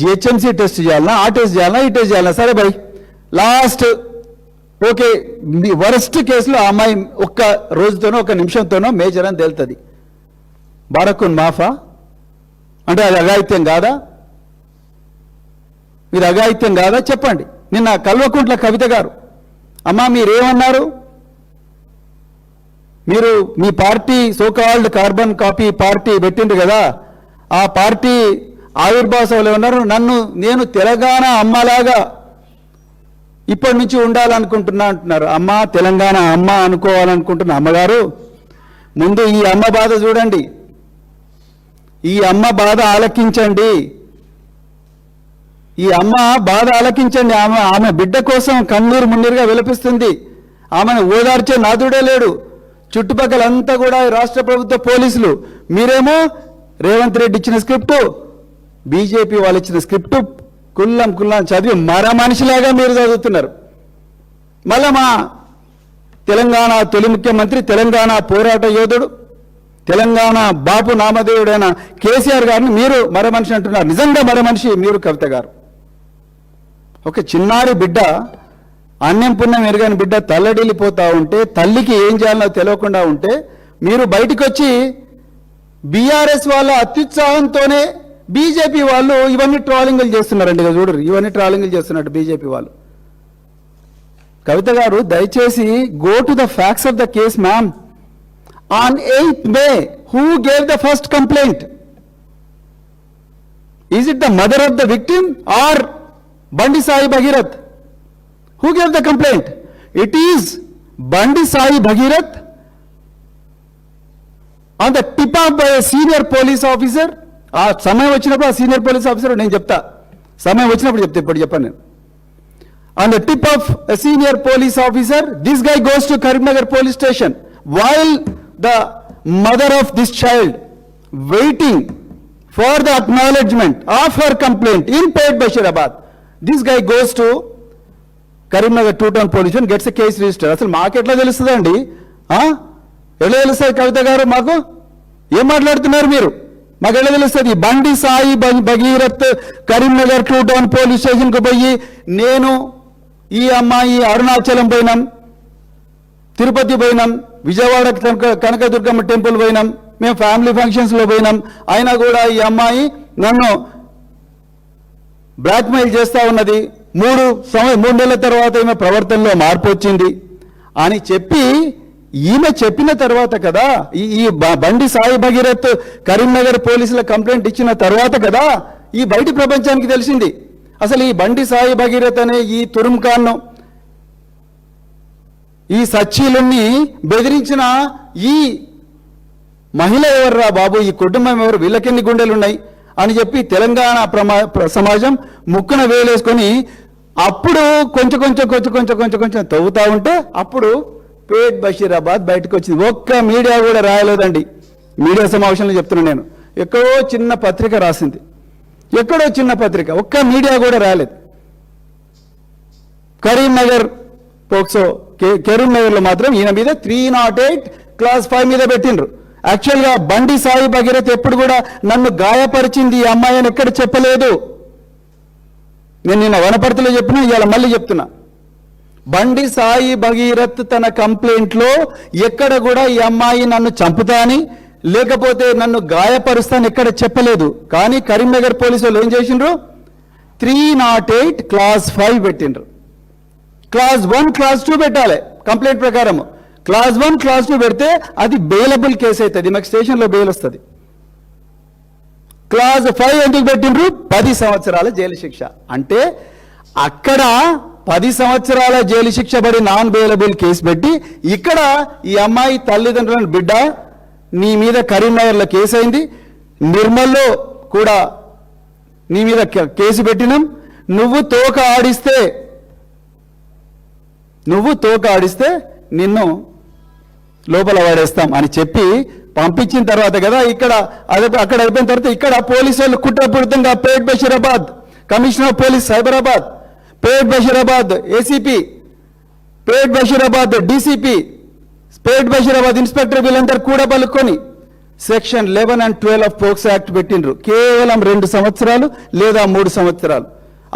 GHMC టెస్ట్ చేయాలన్నా, ఆ టెస్ట్ చేయాలన్నా, ఈ టెస్ట్ చేయాలన్నా. సరే భయ్, లాస్ట్ ఓకే, వరస్ట్ కేసులో ఆ అమ్మాయి ఒక్క రోజుతోనో ఒక నిమిషంతోనో మేజర్ అని తేలుతుంది. బారకున్ మాఫా అంటే అది అఘాయిత్యం కాదా? మీరు అఘాయిత్యం కాదా చెప్పండి. నిన్న కల్వకుంట్ల కవిత గారు, అమ్మా మీరేమన్నారు? మీరు మీ party so called carbon copy party పెట్టిండ్రు కదా, ఆ పార్టీ ఆవిర్భావ సభలో ఉన్నారు, నేను తెలంగాణ అమ్మలాగా ఇప్పటి నుంచి ఉండాలనుకుంటున్నా అంటున్నారు. అమ్మ తెలంగాణ అమ్మ అనుకోవాలనుకుంటున్న అమ్మగారు, ముందు ఈ అమ్మ బాధ చూడండి, ఈ అమ్మ బాధ ఆలకించండి, ఈ అమ్మ బాధ ఆలకించండి. ఆమె బిడ్డ కోసం కన్నీరు మున్నీరుగా విలపిస్తుంది. ఆమెను ఓదార్చే నాదుడే లేడు. చుట్టుపక్కలంతా కూడా రాష్ట్ర ప్రభుత్వ పోలీసులు, మీరేమో రేవంత్ రెడ్డి ఇచ్చిన స్క్రిప్టు, బీజేపీ వాళ్ళు ఇచ్చిన స్క్రిప్టు కుల్లం చదివి మర మనిషిలాగా మీరు చదువుతున్నారు. మళ్ళా మా తెలంగాణ తొలి ముఖ్యమంత్రి, తెలంగాణ పోరాట యోధుడు, తెలంగాణ బాపు నామధేయుడైన కేసీఆర్ గారిని మీరు మర మనిషి అంటున్నారు. నిజంగా మర మనిషి మీరు కవిత గారు. ఒక చిన్నారి బిడ్డ, అన్నం పుణ్యం ఎరగని బిడ్డ తల్లడిల్లిపోతూ ఉంటే, తల్లికి ఏం చేయాలో తెలియకుండా ఉంటే, మీరు బయటకు వచ్చి బీఆర్ఎస్ వాళ్ళ అత్యుత్సాహంతోనే బీజేపీ వాళ్ళు ఇవన్నీ ట్రాలింగ్లు చేస్తున్నారండి. ఇక చూడరు, ఇవన్నీ ట్రాలింగ్లు చేస్తున్నట్టు బీజేపీ వాళ్ళు. కవిత గారు దయచేసి go to the facts of the case ma'am. On 8th May, who gave the first complaint? Is it the mother of the victim or Bandi Sai Bhagirath. Who gave the complaint? It is Bandi Sai Bhagirath on the tip of by a senior police officer. ఆ సమయం వచ్చినప్పుడు ఆ senior police officer నేను చెప్తా, సమయం వచ్చినప్పుడు చెప్తా, ఇప్పుడు చెప్పాను నేను. On the tip of a senior police officer, this guy goes to Karimnagar police station while the mother of this child waiting for the acknowledgement of her complaint in Pet Bashirabad. This guy goes to Karimnagar two-town police station, gets a case registered. అసలు మాకు ఎట్లా తెలుస్తుందండి? ఎట్లా తెలుస్తుంది కవిత గారు? మాకు ఏం మాట్లాడుతున్నారు మీరు? మాకు ఎట్లా తెలుస్తుంది? బండి సాయి భగీరథ్ కరీంనగర్ టూ-టౌన్ పోలీస్ స్టేషన్కు పోయి నేను ఈ అమ్మాయి అరుణాచలం పోయినాం, తిరుపతి పోయినాం, విజయవాడ కనకదుర్గమ్మ టెంపుల్ పోయినాం, మేము ఫ్యామిలీ ఫంక్షన్స్లో పోయినాం, అయినా కూడా ఈ అమ్మాయి నన్ను బ్లాక్మెయిల్ చేస్తూ ఉన్నది, 3 నెలల తర్వాత ఈమె ప్రవర్తనలో మార్పు వచ్చింది అని చెప్పి ఈమె చెప్పిన తర్వాత కదా, ఈ బండి సాయి భగీరథ్ కరీంనగర్ పోలీసుల కంప్లైంట్ ఇచ్చిన తర్వాత కదా ఈ బయటి ప్రపంచానికి తెలిసింది. అసలు ఈ బండి సాయి భగీరథ్ అనే ఈ తురుంఖాన్ను, ఈ సచ్చీలుని బెదిరించిన ఈ మహిళ ఎవర్రా బాబు, ఈ కుటుంబం ఎవరు, వీళ్ళకెన్ని గుండెలు ఉన్నాయి అని చెప్పి తెలంగాణ సమాజం ముక్కున వేలేసుకొని అప్పుడు కొంచెం తవ్వుతా ఉంటే అప్పుడు పేట్ బషీరాబాద్ బయటకు వచ్చింది. ఒక్క మీడియా కూడా రాయలేదండి. మీడియా సమావేశంలో చెప్తున్నాను నేను. ఎక్కడో చిన్న పత్రిక రాసింది, ఎక్కడో చిన్న పత్రిక, ఒక్క మీడియా కూడా రాలేదు. కరీంనగర్ పోక్సో కరీంనగర్లో మాత్రం ఈయన మీద 308 క్లాస్ 5 మీద పెట్టిండ్రు. యాక్చువల్గా బండి సాయి భగీరథ్ ఎప్పుడు కూడా నన్ను గాయపరిచింది ఈ అమ్మాయి అని ఎక్కడ చెప్పలేదు. నేను నిన్న వనపర్తిలో చెప్పినా, ఇవాళ మళ్ళీ చెప్తున్నా. బండి సాయి భగీరథ్ తన కంప్లైంట్లో ఎక్కడ కూడా ఈ అమ్మాయి నన్ను చంపుతాని లేకపోతే నన్ను గాయపరుస్తాను ఎక్కడ చెప్పలేదు. కానీ కరీంనగర్ పోలీసులు ఏం చేసిండ్రు? 308 క్లాస్ 5 పెట్టిండ్రు. క్లాస్ 1 క్లాస్ 2 పెట్టాలి కంప్లైంట్ ప్రకారం. క్లాస్ 1 క్లాస్ 2 పెడితే అది బెయిలబుల్ కేసు అవుతుంది, మాకు స్టేషన్లో బెయిల్ వస్తుంది. క్లాస్ 5 ఎందుకు పెట్టిండ్రు? 10 సంవత్సరాల జైలు శిక్ష. అంటే అక్కడ 10 సంవత్సరాల జైలు శిక్ష పడి నాన్ బెయిలబుల్ కేసు పెట్టి, ఇక్కడ ఈ అమ్మాయి తల్లిదండ్రులను బిడ్డ నీ మీద కరీంనగర్లో కేసు అయింది, నిర్మల్లో కూడా నీ మీద కేసు పెట్టినాం, నువ్వు తోక ఆడిస్తే నిన్ను లోపల వాడేస్తాం అని చెప్పి పంపించిన తర్వాత కదా ఇక్కడ అక్కడ అయిపోయిన తర్వాత ఇక్కడ పోలీసు వాళ్ళు కుట్రపూరితంగా Pet Basheerabad commissioner of police Cyberabad, Pet Basheerabad ACP, Pet Basheerabad DCP, Pet Basheerabad inspector వీళ్ళందరూ కూడా పలుకొని section 11 and 12 of POCSO act పెట్టిండ్రు. కేవలం 2 సంవత్సరాలు లేదా 3 సంవత్సరాలు.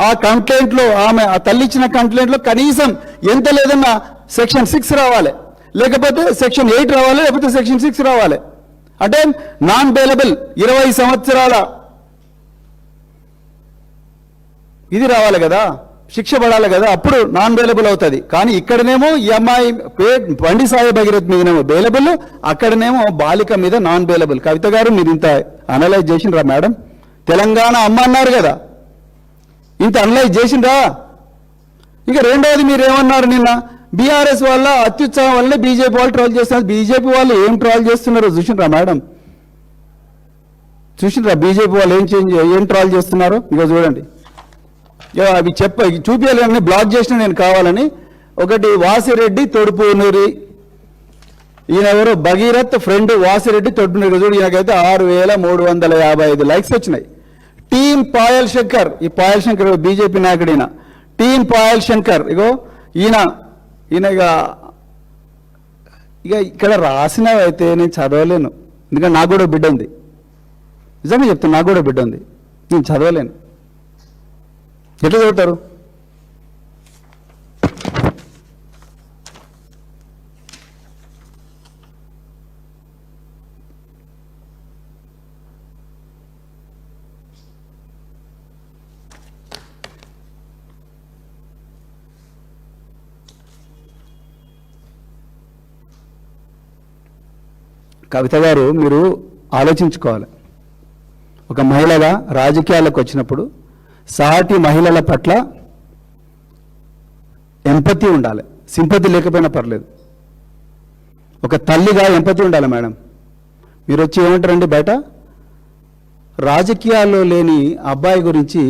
ఆ కంప్లైంట్లో ఆమె ఆ తల్లి ఇచ్చిన కంప్లైంట్లో కనీసం ఎంత లేదన్నా సెక్షన్ 6 రావాలి, లేకపోతే సెక్షన్ 8 రావాలి, లేకపోతే సెక్షన్ 6 రావాలి. అంటే నాన్ బెయిలబుల్ 20 సంవత్సరాల ఇది రావాలి కదా, శిక్ష పడాలి కదా, అప్పుడు నాన్ బెయిలబుల్ అవుతుంది. కానీ ఇక్కడనేమో ఈ అమ్మాయి బండి సాయి భగీరథ్ మీదనేమో బెయిలబుల్, అక్కడనేమో బాలిక మీద నాన్ బెయిలబుల్. కవిత గారు మీరు ఇంత అనలైజ్ చేసిండ్రా మేడం? తెలంగాణ అమ్మ అన్నారు కదా, ఇంత అనలైజ్ చేసిండ్రా? ఇక రెండవది మీరు ఏమన్నారు నిన్న? బీఆర్ఎస్ వల్ల అత్యుత్సాహం వల్లనే బీజేపీ వాళ్ళు ట్రోల్ చేస్తున్నారు. బీజేపీ వాళ్ళు ఏం ట్రోల్ చేస్తున్నారో చూసిండ్రా మేడం? చూసిండ్రా బీజేపీ వాళ్ళు ఏం ట్రోల్ చేస్తున్నారో? ఇక చూడండి, అవి చూపించాలని బ్లాక్ చేసిన నేను కావాలని. ఒకటి వాసిరెడ్డి తొడుపునూరి, ఈయన ఎవరు? భగీరథ్ ఫ్రెండ్ వాసిరెడ్డి తొడుపునూరి. చూడు ఈయనకైతే 6355 లైక్స్ వచ్చినాయి. టీమ్ పాయల్ శంకర్, ఈ పాయల్ శంకర్ బీజేపీ నాయకుడు ఈయన. టీమ్ పాయల్ శంకర్, ఈయన ఇక ఇక్కడ రాసినవైతే నేను చదవలేను, ఎందుకంటే నాకు కూడా బిడ్డ ఉంది. నిజంగా చెప్తాను, నాకు కూడా బిడ్డ ఉంది, నేను చదవలేను. ఎట్లా చదువుతారు? కవిత గారు మీరు ఆలోచించుకోవాలి. ఒక మహిళగా రాజకీయాలకు వచ్చినప్పుడు సాటి మహిళల పట్ల ఎంపతి ఉండాలి. సింపతి లేకపోయినా పర్లేదు, ఒక తల్లిగా ఎంపతి ఉండాలి మేడం. మీరు వచ్చి ఏమంటారండి బయట రాజకీయాల్లో లేని అబ్బాయి గురించి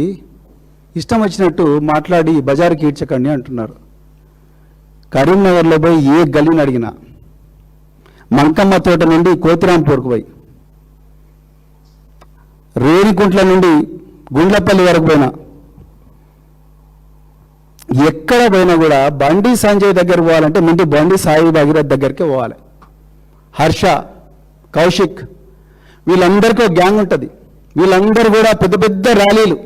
ఇష్టం వచ్చినట్టు మాట్లాడి బజారుకి ఈడ్చకండి అంటున్నారు. కరీంనగర్లో పోయి ఏ గల్లీని అడిగినా, మంకమ్మ తోట నుండి కోతిరాంపూర్కు పోయి, రేణికుంట్ల నుండి గుండ్లపల్లి వరకు పోయినా, ఎక్కడ పోయినా కూడా బండి సంజయ్ దగ్గరికి పోవాలంటే ముందు బండి సాయి భగీరథ్ దగ్గరికి పోవాలి. హర్ష, కౌశిక్, వీళ్ళందరికీ ఒక గ్యాంగ్ ఉంటుంది. వీళ్ళందరూ కూడా పెద్ద పెద్ద ర్యాలీలు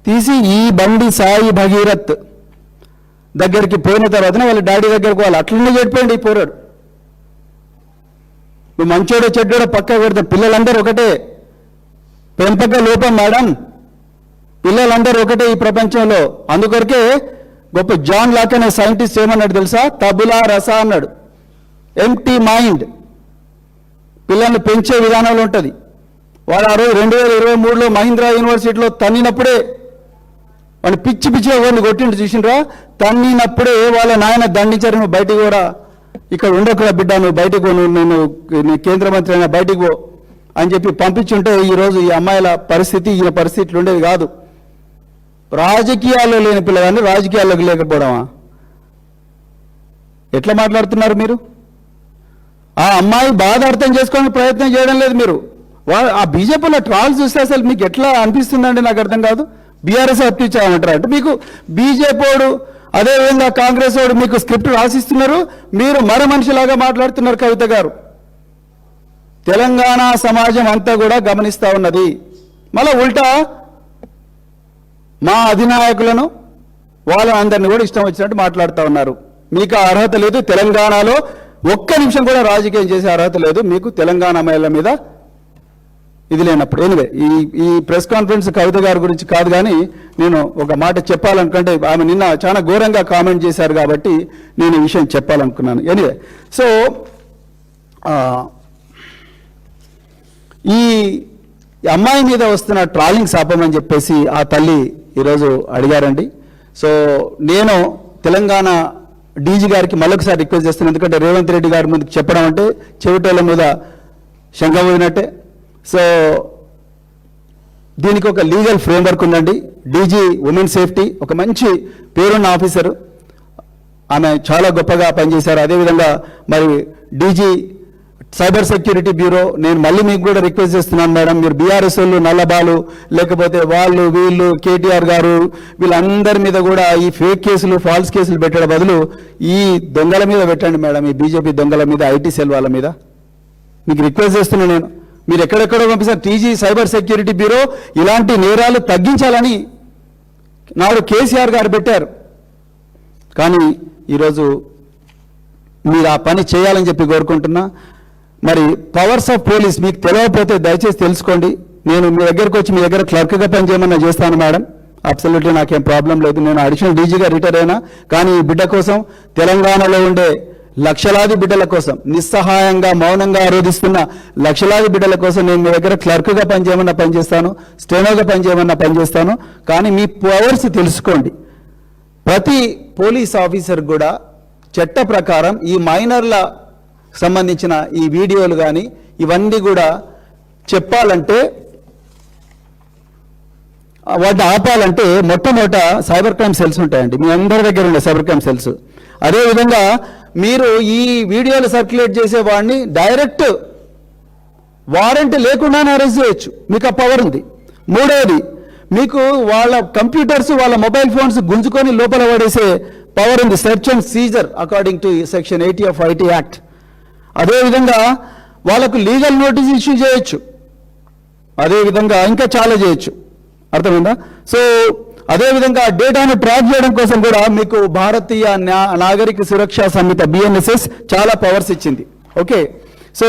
తీసి ఈ బండి సాయి భగీరథ్ దగ్గరికి పోయిన తర్వాతనే వాళ్ళ డాడీ దగ్గరికి పోవాలి. అట్లనే చెప్పండి ఈ పోరాడు. నువ్వు మంచోడో చెడ్డోడో పక్క పెడతా, పిల్లలందరూ ఒకటే, పెంపక లోపం మేడం, పిల్లలందరూ ఒకటే ఈ ప్రపంచంలో. అందుకొరకే గొప్ప జాన్ లాక్ అనే సైంటిస్ట్ ఏమన్నాడు తెలుసా? తబులా రస అన్నాడు. ఎంప్టీ మైండ్ పిల్లల్ని పెంచే విధానంలో ఉంటుంది. వాడు ఆ రోజు 2023లో మహీంద్రా యూనివర్సిటీలో తన్నినప్పుడే వాడిని పిచ్చి పిచ్చిగా వాడిని కొట్టిండు చూసిండ్రా. తన్నినప్పుడే వాళ్ళ నాయన దండించారు, నువ్వు బయటికి కూడా ఇక్కడ ఉండకురా బిడ్డ, నువ్వు బయటకు పో, నేను కేంద్ర మంత్రి అయినా బయటికి పో అని చెప్పి పంపించుంటే ఈరోజు ఈ అమ్మాయిల పరిస్థితి ఈయన పరిస్థితులు ఉండేది కాదు. రాజకీయాల్లో లేని పిల్లగాన్ని రాజకీయాల్లోకి లేకపోవడమా? ఎట్లా మాట్లాడుతున్నారు మీరు? ఆ అమ్మాయి బాధ అర్థం చేసుకోవడానికి ప్రయత్నం చేయడం లేదు మీరు. ఆ బీజేపీలో ట్రాల్స్ చూస్తే అసలు మీకు ఎట్లా అనిపిస్తుందండి నాకు అర్థం కాదు. బీఆర్ఎస్ అప్పించామంటారు అంటే మీకు బీజేపీడు అదేవిధంగా కాంగ్రెస్ వాడు మీకు స్క్రిప్ట్ రాసిస్తున్నారు, మీరు మరో మనిషిలాగా మాట్లాడుతున్నారు. కవిత గారు, తెలంగాణ సమాజం అంతా కూడా గమనిస్తూ ఉన్నది. మళ్ళీ ఉల్టా మా అధినాయకులను వాళ్ళందరినీ కూడా ఇష్టం వచ్చినట్టు మాట్లాడుతూ ఉన్నారు. మీకు ఆ అర్హత లేదు. తెలంగాణలో ఒక్క నిమిషం కూడా రాజకీయం చేసే అర్హత లేదు మీకు, తెలంగాణ మహిళల మీద ఇది లేనప్పుడు. ఎనివే ఈ ప్రెస్ కాన్ఫరెన్స్ కవిత గారి గురించి కాదు, కానీ నేను ఒక మాట చెప్పాలనుకుంటే ఆమె నిన్న చాలా ఘోరంగా కామెంట్ చేశారు కాబట్టి నేను ఈ విషయం చెప్పాలనుకున్నాను. ఎనివే, సో ఈ అమ్మాయి మీద వస్తున్న ట్రాలింగ్ ఆపమని చెప్పేసి ఆ తల్లి ఈరోజు అడిగారండి. సో నేను తెలంగాణ డీజీ గారికి మళ్ళొకసారి రిక్వెస్ట్ చేస్తున్నాను, ఎందుకంటే రేవంత్ రెడ్డి గారి ముందుకు చెప్పడం అంటే చెవిటోళ్ళ మీద శంఖ పోయినట్టే. సో దీనికి ఒక లీగల్ ఫ్రేమ్వర్క్ ఉందండి. డీజీ ఉమెన్ సేఫ్టీ ఒక మంచి పేరున్న ఆఫీసరు, ఆమె చాలా గొప్పగా పనిచేశారు. అదేవిధంగా మరి డీజీ సైబర్ సెక్యూరిటీ బ్యూరో, నేను మళ్ళీ మీకు కూడా రిక్వెస్ట్ చేస్తున్నాను మేడం, మీరు బీఆర్ఎస్ వాళ్ళు నల్లబాలు లేకపోతే వాళ్ళు వీళ్ళు కేటీఆర్ గారు వీళ్ళందరి మీద కూడా ఈ ఫేక్ కేసులు ఫాల్స్ కేసులు పెట్టడం బదులు ఈ దొంగల మీద పెట్టండి మేడం, ఈ బీజేపీ దొంగల మీద, ఐటీ సెల్ వాళ్ళ మీద మీకు రిక్వెస్ట్ చేస్తున్నాను నేను. మీరు ఎక్కడెక్కడో పంపిస్తారు. టీజీ సైబర్ సెక్యూరిటీ బ్యూరో ఇలాంటి నేరాలు తగ్గించాలని నాడు కేసీఆర్ గారు పెట్టారు, కానీ ఈరోజు మీరు ఆ పని చేయాలని చెప్పి కోరుకుంటున్నా. మరి పవర్స్ ఆఫ్ పోలీస్ మీకు తెలియకపోతే దయచేసి తెలుసుకోండి. నేను మీ దగ్గరకు వచ్చి మీ దగ్గర క్లర్క్గా పనిచేయమన్నా చేస్తాను మేడం, అబ్సల్యూట్లీ నాకేం ప్రాబ్లం లేదు. నేను అడిషనల్ డీజీగా రిటైర్ అయినా, కానీ ఈ బిడ్డ కోసం, తెలంగాణలో ఉండే లక్షలాది బిడ్డల కోసం, నిస్సహాయంగా మౌనంగా ఆరోధిస్తున్న లక్షలాది బిడ్డల కోసం నేను మీ దగ్గర క్లర్క్గా పనిచేయమన్నా పనిచేస్తాను, స్టెనోగా పనిచేయమన్నా పనిచేస్తాను. కానీ మీ పవర్స్ తెలుసుకోండి. ప్రతి పోలీస్ ఆఫీసర్ కూడా చట్ట ప్రకారం ఈ మైనర్ల సంబంధించిన ఈ వీడియోలు కానీ ఇవన్నీ కూడా చెప్పాలంటే, వాటిని ఆపాలంటే మొట్టమొదట సైబర్ క్రైమ్ సెల్స్ ఉంటాయండి, మీ అందరి దగ్గర ఉండే సైబర్ క్రైమ్ సెల్స్. అదేవిధంగా మీరు ఈ వీడియోలు సర్క్యులేట్ చేసే వాడిని డైరెక్ట్ వారెంట్ లేకుండానే అరెస్ట్ చేయొచ్చు, మీకు ఆ పవర్ ఉంది. మూడవది, మీకు వాళ్ళ కంప్యూటర్స్ వాళ్ళ మొబైల్ ఫోన్స్ గుంజుకొని లోపల పడేసే పవర్ ఉంది, search and seizure according to section 80 of IT act. అదేవిధంగా వాళ్ళకు లీగల్ నోటీస్ ఇష్యూ చేయొచ్చు, అదేవిధంగా ఇంకా చాలా చేయొచ్చు. అర్థమైందా? సో అదేవిధంగా డేటాను ట్రాక్ చేయడం కోసం కూడా మీకు భారతీయ నాగరిక సురక్షా సంహిత BNSS చాలా పవర్స్ ఇచ్చింది. ఓకే, సో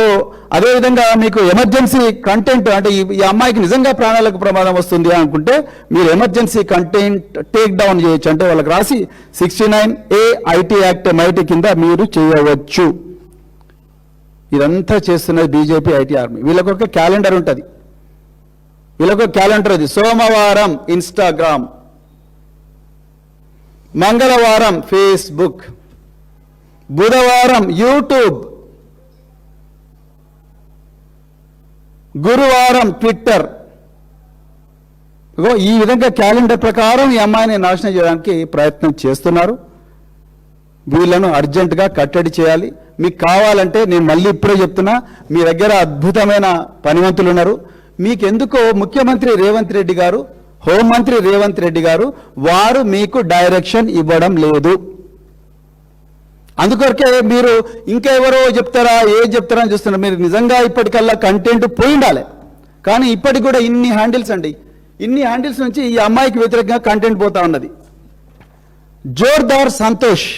అదేవిధంగా మీకు ఎమర్జెన్సీ కంటెంట్ అంటే ఈ అమ్మాయికి నిజంగా ప్రాణాలకు ప్రమాదం వస్తుంది అనుకుంటే మీరు ఎమర్జెన్సీ కంటెంట్ టేక్ డౌన్ చేయొచ్చు, అంటే వాళ్ళకి రాసి 69A ఐటీ యాక్ట్ MIT కింద మీరు చేయవచ్చు. ఇదంతా చేస్తున్నది బీజేపీ ఐటీ ఆర్మీ. వీళ్ళకి ఒక క్యాలెండర్ ఉంటుంది, వీళ్ళకు క్యాలెండర్ ఇది. సోమవారం ఇన్స్టాగ్రామ్, మంగళవారం ఫేస్బుక్, బుధవారం యూట్యూబ్, గురువారం ట్విట్టర్. ఈ విధంగా క్యాలెండర్ ప్రకారం ఈ అమ్మాయిని నాశనం చేయడానికి ప్రయత్నం చేస్తున్నారు. వీళ్ళను అర్జెంటుగా కట్టడి చేయాలి. మీకు కావాలంటే నేను మళ్ళీ ఇప్పుడే చెప్తున్నా, మీ దగ్గర అద్భుతమైన పనివంతులు ఉన్నారు. మీకెందుకో ముఖ్యమంత్రి రేవంత్ రెడ్డి గారు, హోంమంత్రి రేవంత్ రెడ్డి గారు వారు మీకు డైరెక్షన్ ఇవ్వడం లేదు. అందుకొరకే మీరు ఇంకా ఎవరో చెప్తారా చెప్తారా అని చూస్తున్నారు. మీరు నిజంగా ఇప్పటికల్లా కంటెంట్ పోయి ఉండాలి. కానీ ఇప్పటికి కూడా ఇన్ని హ్యాండిల్స్ అండి, ఇన్ని హ్యాండిల్స్ నుంచి ఈ అమ్మాయికి వ్యతిరేకంగా కంటెంట్ పోతా ఉన్నది. జోర్దార్ సంతోష్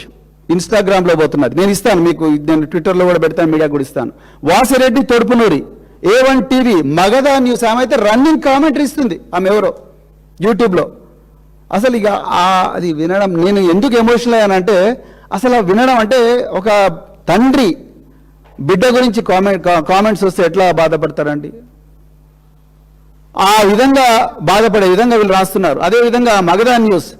ఇన్స్టాగ్రామ్లో పోతున్నది. నేను ఇస్తాను మీకు, నేను ట్విట్టర్లో కూడా పెడతాను, మీడియా కూడా ఇస్తాను. Vasireddy Thodupunuri A1 TV Magadha news, ఆమె అయితే రన్నింగ్ కామెంటరీ ఇస్తుంది. ఆమె ఎవరో యూట్యూబ్లో. అసలు ఇక అది వినడం నేను ఎందుకు ఎమోషనల్ అయ్యానంటే, అసలు వినడం అంటే ఒక తండ్రి బిడ్డ గురించి కామెంట్స్ వస్తే ఎట్లా బాధపడతారండి, ఆ విధంగా బాధపడే విధంగా వీళ్ళు రాస్తున్నారు. అదేవిధంగా Magadha news,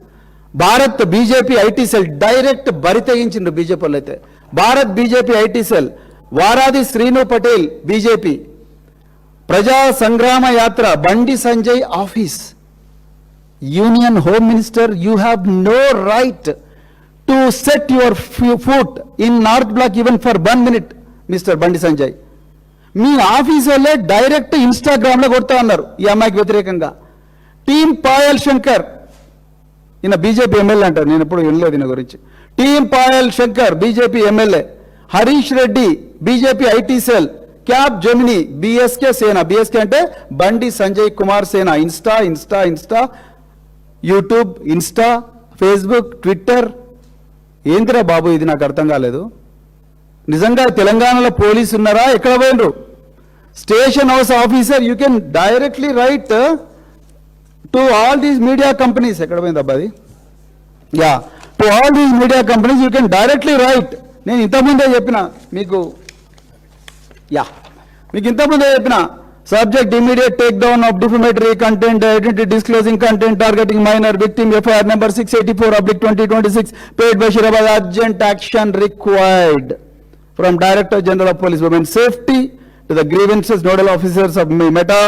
Bharat BJP IT cell direct బరి తెగించిండ్రు బీజేపీ వాళ్ళు. అయితే భారత్ బీజేపీ ఐటీ సెల్, వారాది Srinu Patel BJP, Praja Sangrama Yatra Bandi Sanjay office, union home minister, you have no right to set your foot in North Block even for 1 minute mister Bandi Sanjay. మీ ఆఫీస్ వాళ్ళే డైరెక్ట్ ఇన్స్టాగ్రామ్లో కొడతా ఉన్నారు ఈ అమ్మాయికి వ్యతిరేకంగా. టీమ్ పాయల్ శంకర్, ఈయన బీజేపీ ఎమ్మెల్యే అంటారు, నేను ఎప్పుడు వినలేదు ఈయన గురించి. Team Payal Shankar BJP MLA, Harish Reddy BJP IT cell, cab Gemini BSK సేన, బీఎస్కే అంటే బండి సంజయ్ కుమార్ సేన. Insta, YouTube, Insta, Facebook, Twitter. ఏంటిరా బాబు ఇది, నాకు అర్థం కాలేదు. నిజంగా తెలంగాణలో పోలీసు ఉన్నారా, ఎక్కడ పోయినరు? Station house officer, you can directly write to all these media companies. ఎక్కడ పోయింది అబ్బాది? Yeah, to all these media companies you can directly write. నేను ఇంతకుముందే చెప్పిన మీకు, మీకు ఇంతకుముందే చెప్పిన, subject immediate take down of defamatory content, identity disclosing content targeting minor victim, FIR number 684/2026 paid by Shirabad. Urgent action required from Director General of Police, Women Safety to the grievances nodal officers of Meta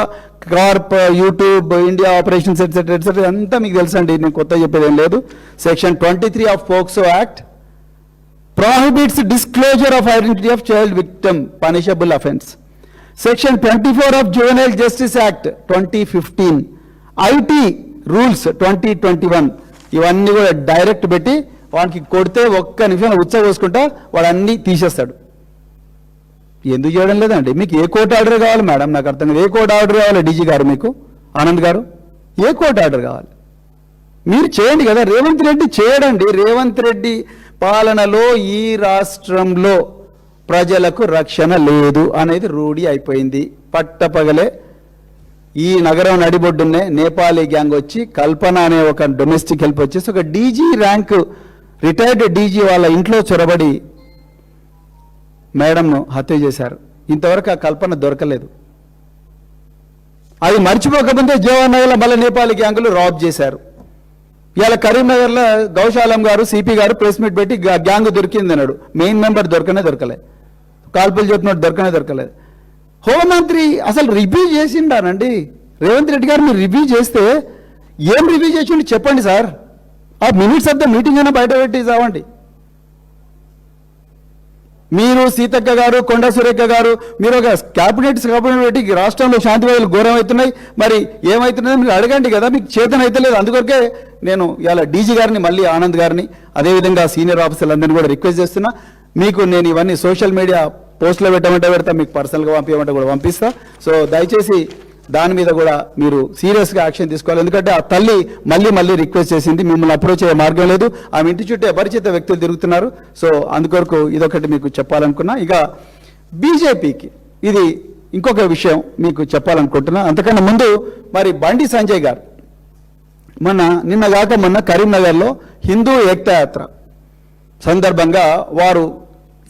Corp, YouTube, India operations etc. అంతా మీకు తెలుసండి, నేను కొత్త చెప్పేది ఏం లేదు. Section 23 of POCSO Act prohibits disclosure of identity of child victim, punishable offence. Section 24 of Juvenile Justice Act 2015, IT Rules 2021, ఇవన్నీ కూడా డైరెక్ట్ పెట్టి వానికి కొడితే ఒక్క నిమిషం ఉచ్చబోసుకుంటా వాడు అన్నీ తీసేస్తాడు. ఎందుకు చేయడం లేదండి? మీకు ఏ కోర్టు ఆర్డర్ కావాలి మేడం? నాకు అర్థం కాదు. ఏ కోర్టు ఆర్డర్ కావాలి డీజీ గారు? మీకు ఆనంద్ గారు ఏ కోర్టు ఆర్డర్ కావాలి? మీరు చేయండి కదా. రేవంత్ రెడ్డి చేయడండి. రేవంత్ రెడ్డి పాలనలో ఈ రాష్ట్రంలో ప్రజలకు రక్షణ లేదు అనేది రూఢి అయిపోయింది. పట్టపగలే ఈ నగరం నడిబొడ్డునే నేపాలీ గ్యాంగ్ వచ్చి కల్పన అనే ఒక డొమెస్టిక్ హెల్ప్ వచ్చేసి ఒక డీజీ ర్యాంక్ రిటైర్డ్ డీజీ వాళ్ళ ఇంట్లో చొరబడి మేడంను హత్య చేశారు. ఇంతవరకు ఆ కల్పన దొరకలేదు. అది మర్చిపోకముందే జవహర్ నగర్లో మళ్ళీ నేపాలీ గ్యాంగులు రాబ్ చేశారు. ఇవాళ కరీంనగర్లో గౌశాలం గారు సిపి గారు ప్రెస్ మీట్ పెట్టి గ్యాంగ్ దొరికింది అన్నాడు. మెయిన్ మెంబర్ దొరకలేదు. కాల్పులు చెప్పినట్టు దొరకలేదు. హోంమంత్రి అసలు రివ్యూ చేసిండానండి రేవంత్ రెడ్డి గారు. మీరు రివ్యూ చేస్తే ఏం రివ్యూ చేసిండు చెప్పండి సార్. ఆ మినిట్స్ ఆఫ్ ద మీటింగ్ అయినా బయట పెట్టి చావండి. మీరు సీతక్క గారు, కొండ సురేఖ గారు, మీరు ఒక క్యాబినెట్ పెట్టి రాష్ట్రంలో శాంతి భద్రతలు ఘోరం అవుతున్నాయి, మరి ఏమవుతున్నాయో మీరు అడగండి కదా. మీకు చేతన అయితే లేదు. అందుకొరకే నేను ఇవాళ డీజీ గారిని, మళ్ళీ ఆనంద్ గారిని, అదేవిధంగా సీనియర్ ఆఫీసర్లందరినీ కూడా రిక్వెస్ట్ చేస్తున్నా. మీకు నేను ఇవన్నీ సోషల్ మీడియా పోస్టులో పెట్టమంటే పెడతా, మీకు పర్సనల్గా పంపించమంటే కూడా పంపిస్తా. సో దయచేసి దాని మీద కూడా మీరు సీరియస్గా యాక్షన్ తీసుకోవాలి. ఎందుకంటే ఆ తల్లి మళ్ళీ రిక్వెస్ట్ చేసింది, మిమ్మల్ని అప్రోచ్ అయ్యే మార్గం లేదు, ఆమె ఇంటి చుట్టూ అపరిచిత వ్యక్తులు తిరుగుతున్నారు. సో అందుకొరకు ఇదొకటి మీకు చెప్పాలనుకున్నా. ఇక బీజేపీకి ఇది ఇంకొక విషయం మీకు చెప్పాలనుకుంటున్నా. అంతకన్నా ముందు మరి బండి సంజయ్ గారు మొన్న కరీంనగర్లో హిందూ ఏకతా యాత్ర సందర్భంగా వారు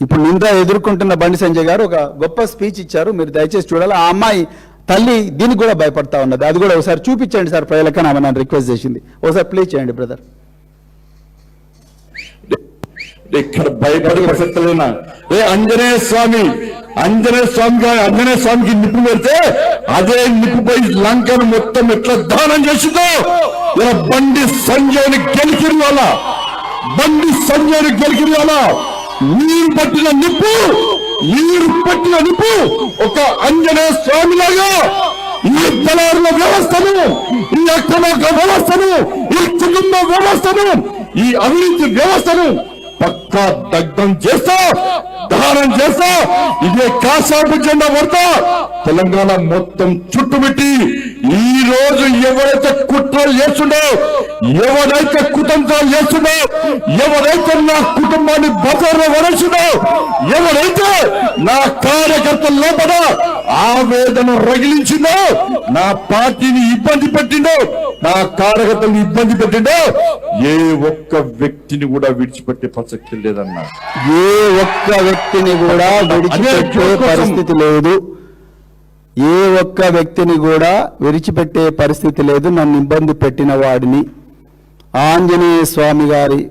ఇప్పుడు నింద ఎదుర్కొంటున్న బండి సంజయ్ గారు ఒక గొప్ప స్పీచ్ ఇచ్చారు. మీరు దయచేసి చూడాలి. ఆ అమ్మాయి తల్లి దీనికి కూడా భయపడతా ఉన్నది. అది కూడా ఒకసారి చూపించండి సార్ ప్రజలకని ఆమె నన్ను రిక్వెస్ట్ చేసింది. ఒకసారి ప్లే చేయండి బ్రదర్. ఇక్కడ భయపడే ప్రసక్తులేనా? ఆంజనేయ స్వామికి నిప్పు పెడితే అదే నిప్పుపై లంకను మొత్తం ఎట్లా దానం చేసిందో ఇలా బండి సంజయ్ని గెలికిరి వాళ్ళ నీరు పట్టిన నిప్పు ఒక ఆంజనేయ స్వామిలాగా ఈ దళారుల వ్యవస్థను, ఈ అక్రమ వ్యవస్థను, ఈ కుటుంబ వ్యవస్థను, ఈ అవినీతి వ్యవస్థను పక్కా దగ్ధం చేస్తా, దహనం చేస్తా, ఇదే కాషాయపు జెండా పడతా తెలంగాణ మొత్తం చుట్టుముట్టి ఈ రోజు ఎవరైతే కుట్రలు చేస్తుండో, ఎవరైతే కుతంత్రాలు చేస్తుండో, ఎవరైతే నా కుటుంబాన్ని బజార్లో వరచుండో, ఎవరైతే నా కార్యకర్తల లోపల ఆవేదన రగిలించిందో, నా పార్టీని ఇబ్బంది పెట్టిండో, నా కార్యకర్తలను ఇబ్బంది పెట్టిండో, ఏ ఒక్క వ్యక్తిని కూడా విడిచిపెట్టే ప్రసక్తి లేదన్నా. ఏ ఒక్క వ్యక్తిని కూడా విడిచిపెట్టే పరిస్థితి లేదు. ఏ ఒక్క వ్యక్తిని కూడా విడిచిపెట్టే పరిస్థితి లేదు. నన్ను ఇబ్బంది పెట్టిన వాడిని ఆంజనేయ స్వామి గారి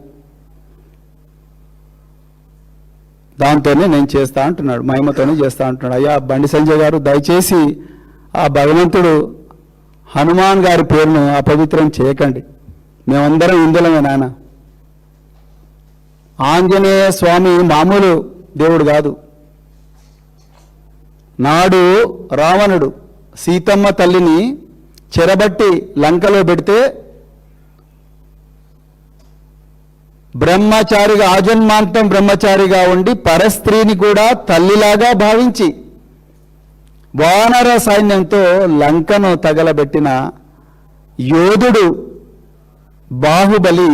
దాంతోనే నేను చేస్తా అంటున్నాడు, మహిమతోనే చేస్తా అంటున్నాడు. అయ్యా బండి సంజయ్ గారు, దయచేసి ఆ భగవంతుడు హనుమాన్ గారి పేరును అపవిత్రం చేయకండి. మేమందరం ఇందులమే నాన్న. ఆంజనేయ స్వామి మామూలు దేవుడు కాదు. నాడు రావణుడు సీతమ్మ తల్లిని చెరబట్టి లంకలో పెడితే బ్రహ్మచారిగా, ఆజన్మాంతం బ్రహ్మచారిగా ఉండి పరస్త్రీని కూడా తల్లిలాగా భావించి వానర సైన్యంతో లంకను తగలబెట్టిన యోధుడు బాహుబలి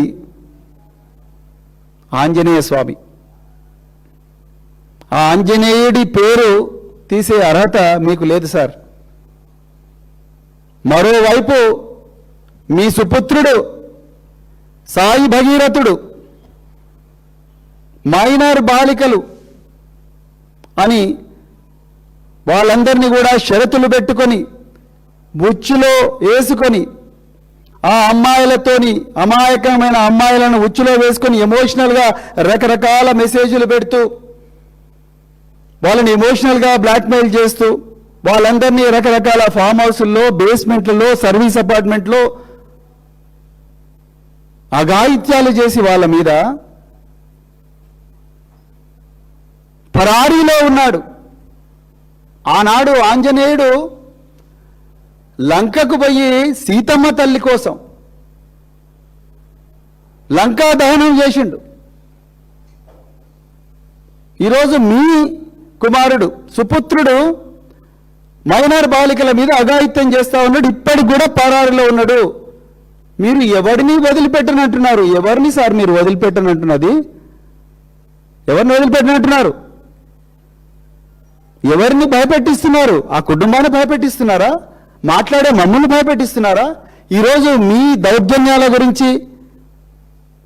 ఆంజనేయ స్వామి. ఆ ఆంజనేయుడి పేరు తీసే అర్హత మీకు లేదు సార్. మరోవైపు మీ సుపుత్రుడు సాయి భగీరథుడు మైనర్ బాలికలు అని వాళ్ళందరినీ కూడా షరతులు పెట్టుకొని ఉచ్చులో వేసుకొని ఆ అమ్మాయిలతోని, అమాయకమైన అమ్మాయిలను ఉచ్చులో వేసుకొని ఎమోషనల్గా రకరకాల మెసేజ్లు పెడుతూ వాళ్ళని ఎమోషనల్గా బ్లాక్మెయిల్ చేస్తూ వాళ్ళందరినీ రకరకాల ఫామ్ హౌస్ల్లో, బేస్మెంట్లలో, సర్వీస్ అపార్ట్మెంట్లో అఘాయిత్యాలు చేసి వాళ్ళ మీద పరారీలో ఉన్నాడు. ఆనాడు ఆంజనేయుడు లంకకు పోయి సీతమ్మ తల్లి కోసం లంకా దహనం చేసిండు. ఈరోజు మీ కుమారుడు సుపుత్రుడు మైనర్ బాలికల మీద అఘాయిత్యం చేస్తా ఉన్నాడు. ఇప్పటికి కూడా పరారీలో ఉన్నాడు. మీరు ఎవరిని వదిలిపెట్టనంటున్నారు? ఎవరిని సార్ మీరు వదిలిపెట్టనంటున్నది? ఎవరిని వదిలిపెట్టనంటున్నారు? ఎవరిని భయపెట్టిస్తున్నారు? ఆ కుటుంబాన్ని భయపెట్టిస్తున్నారా? మాట్లాడే మమ్మల్ని భయపెట్టిస్తున్నారా? ఈరోజు మీ దౌర్జన్యాల గురించి,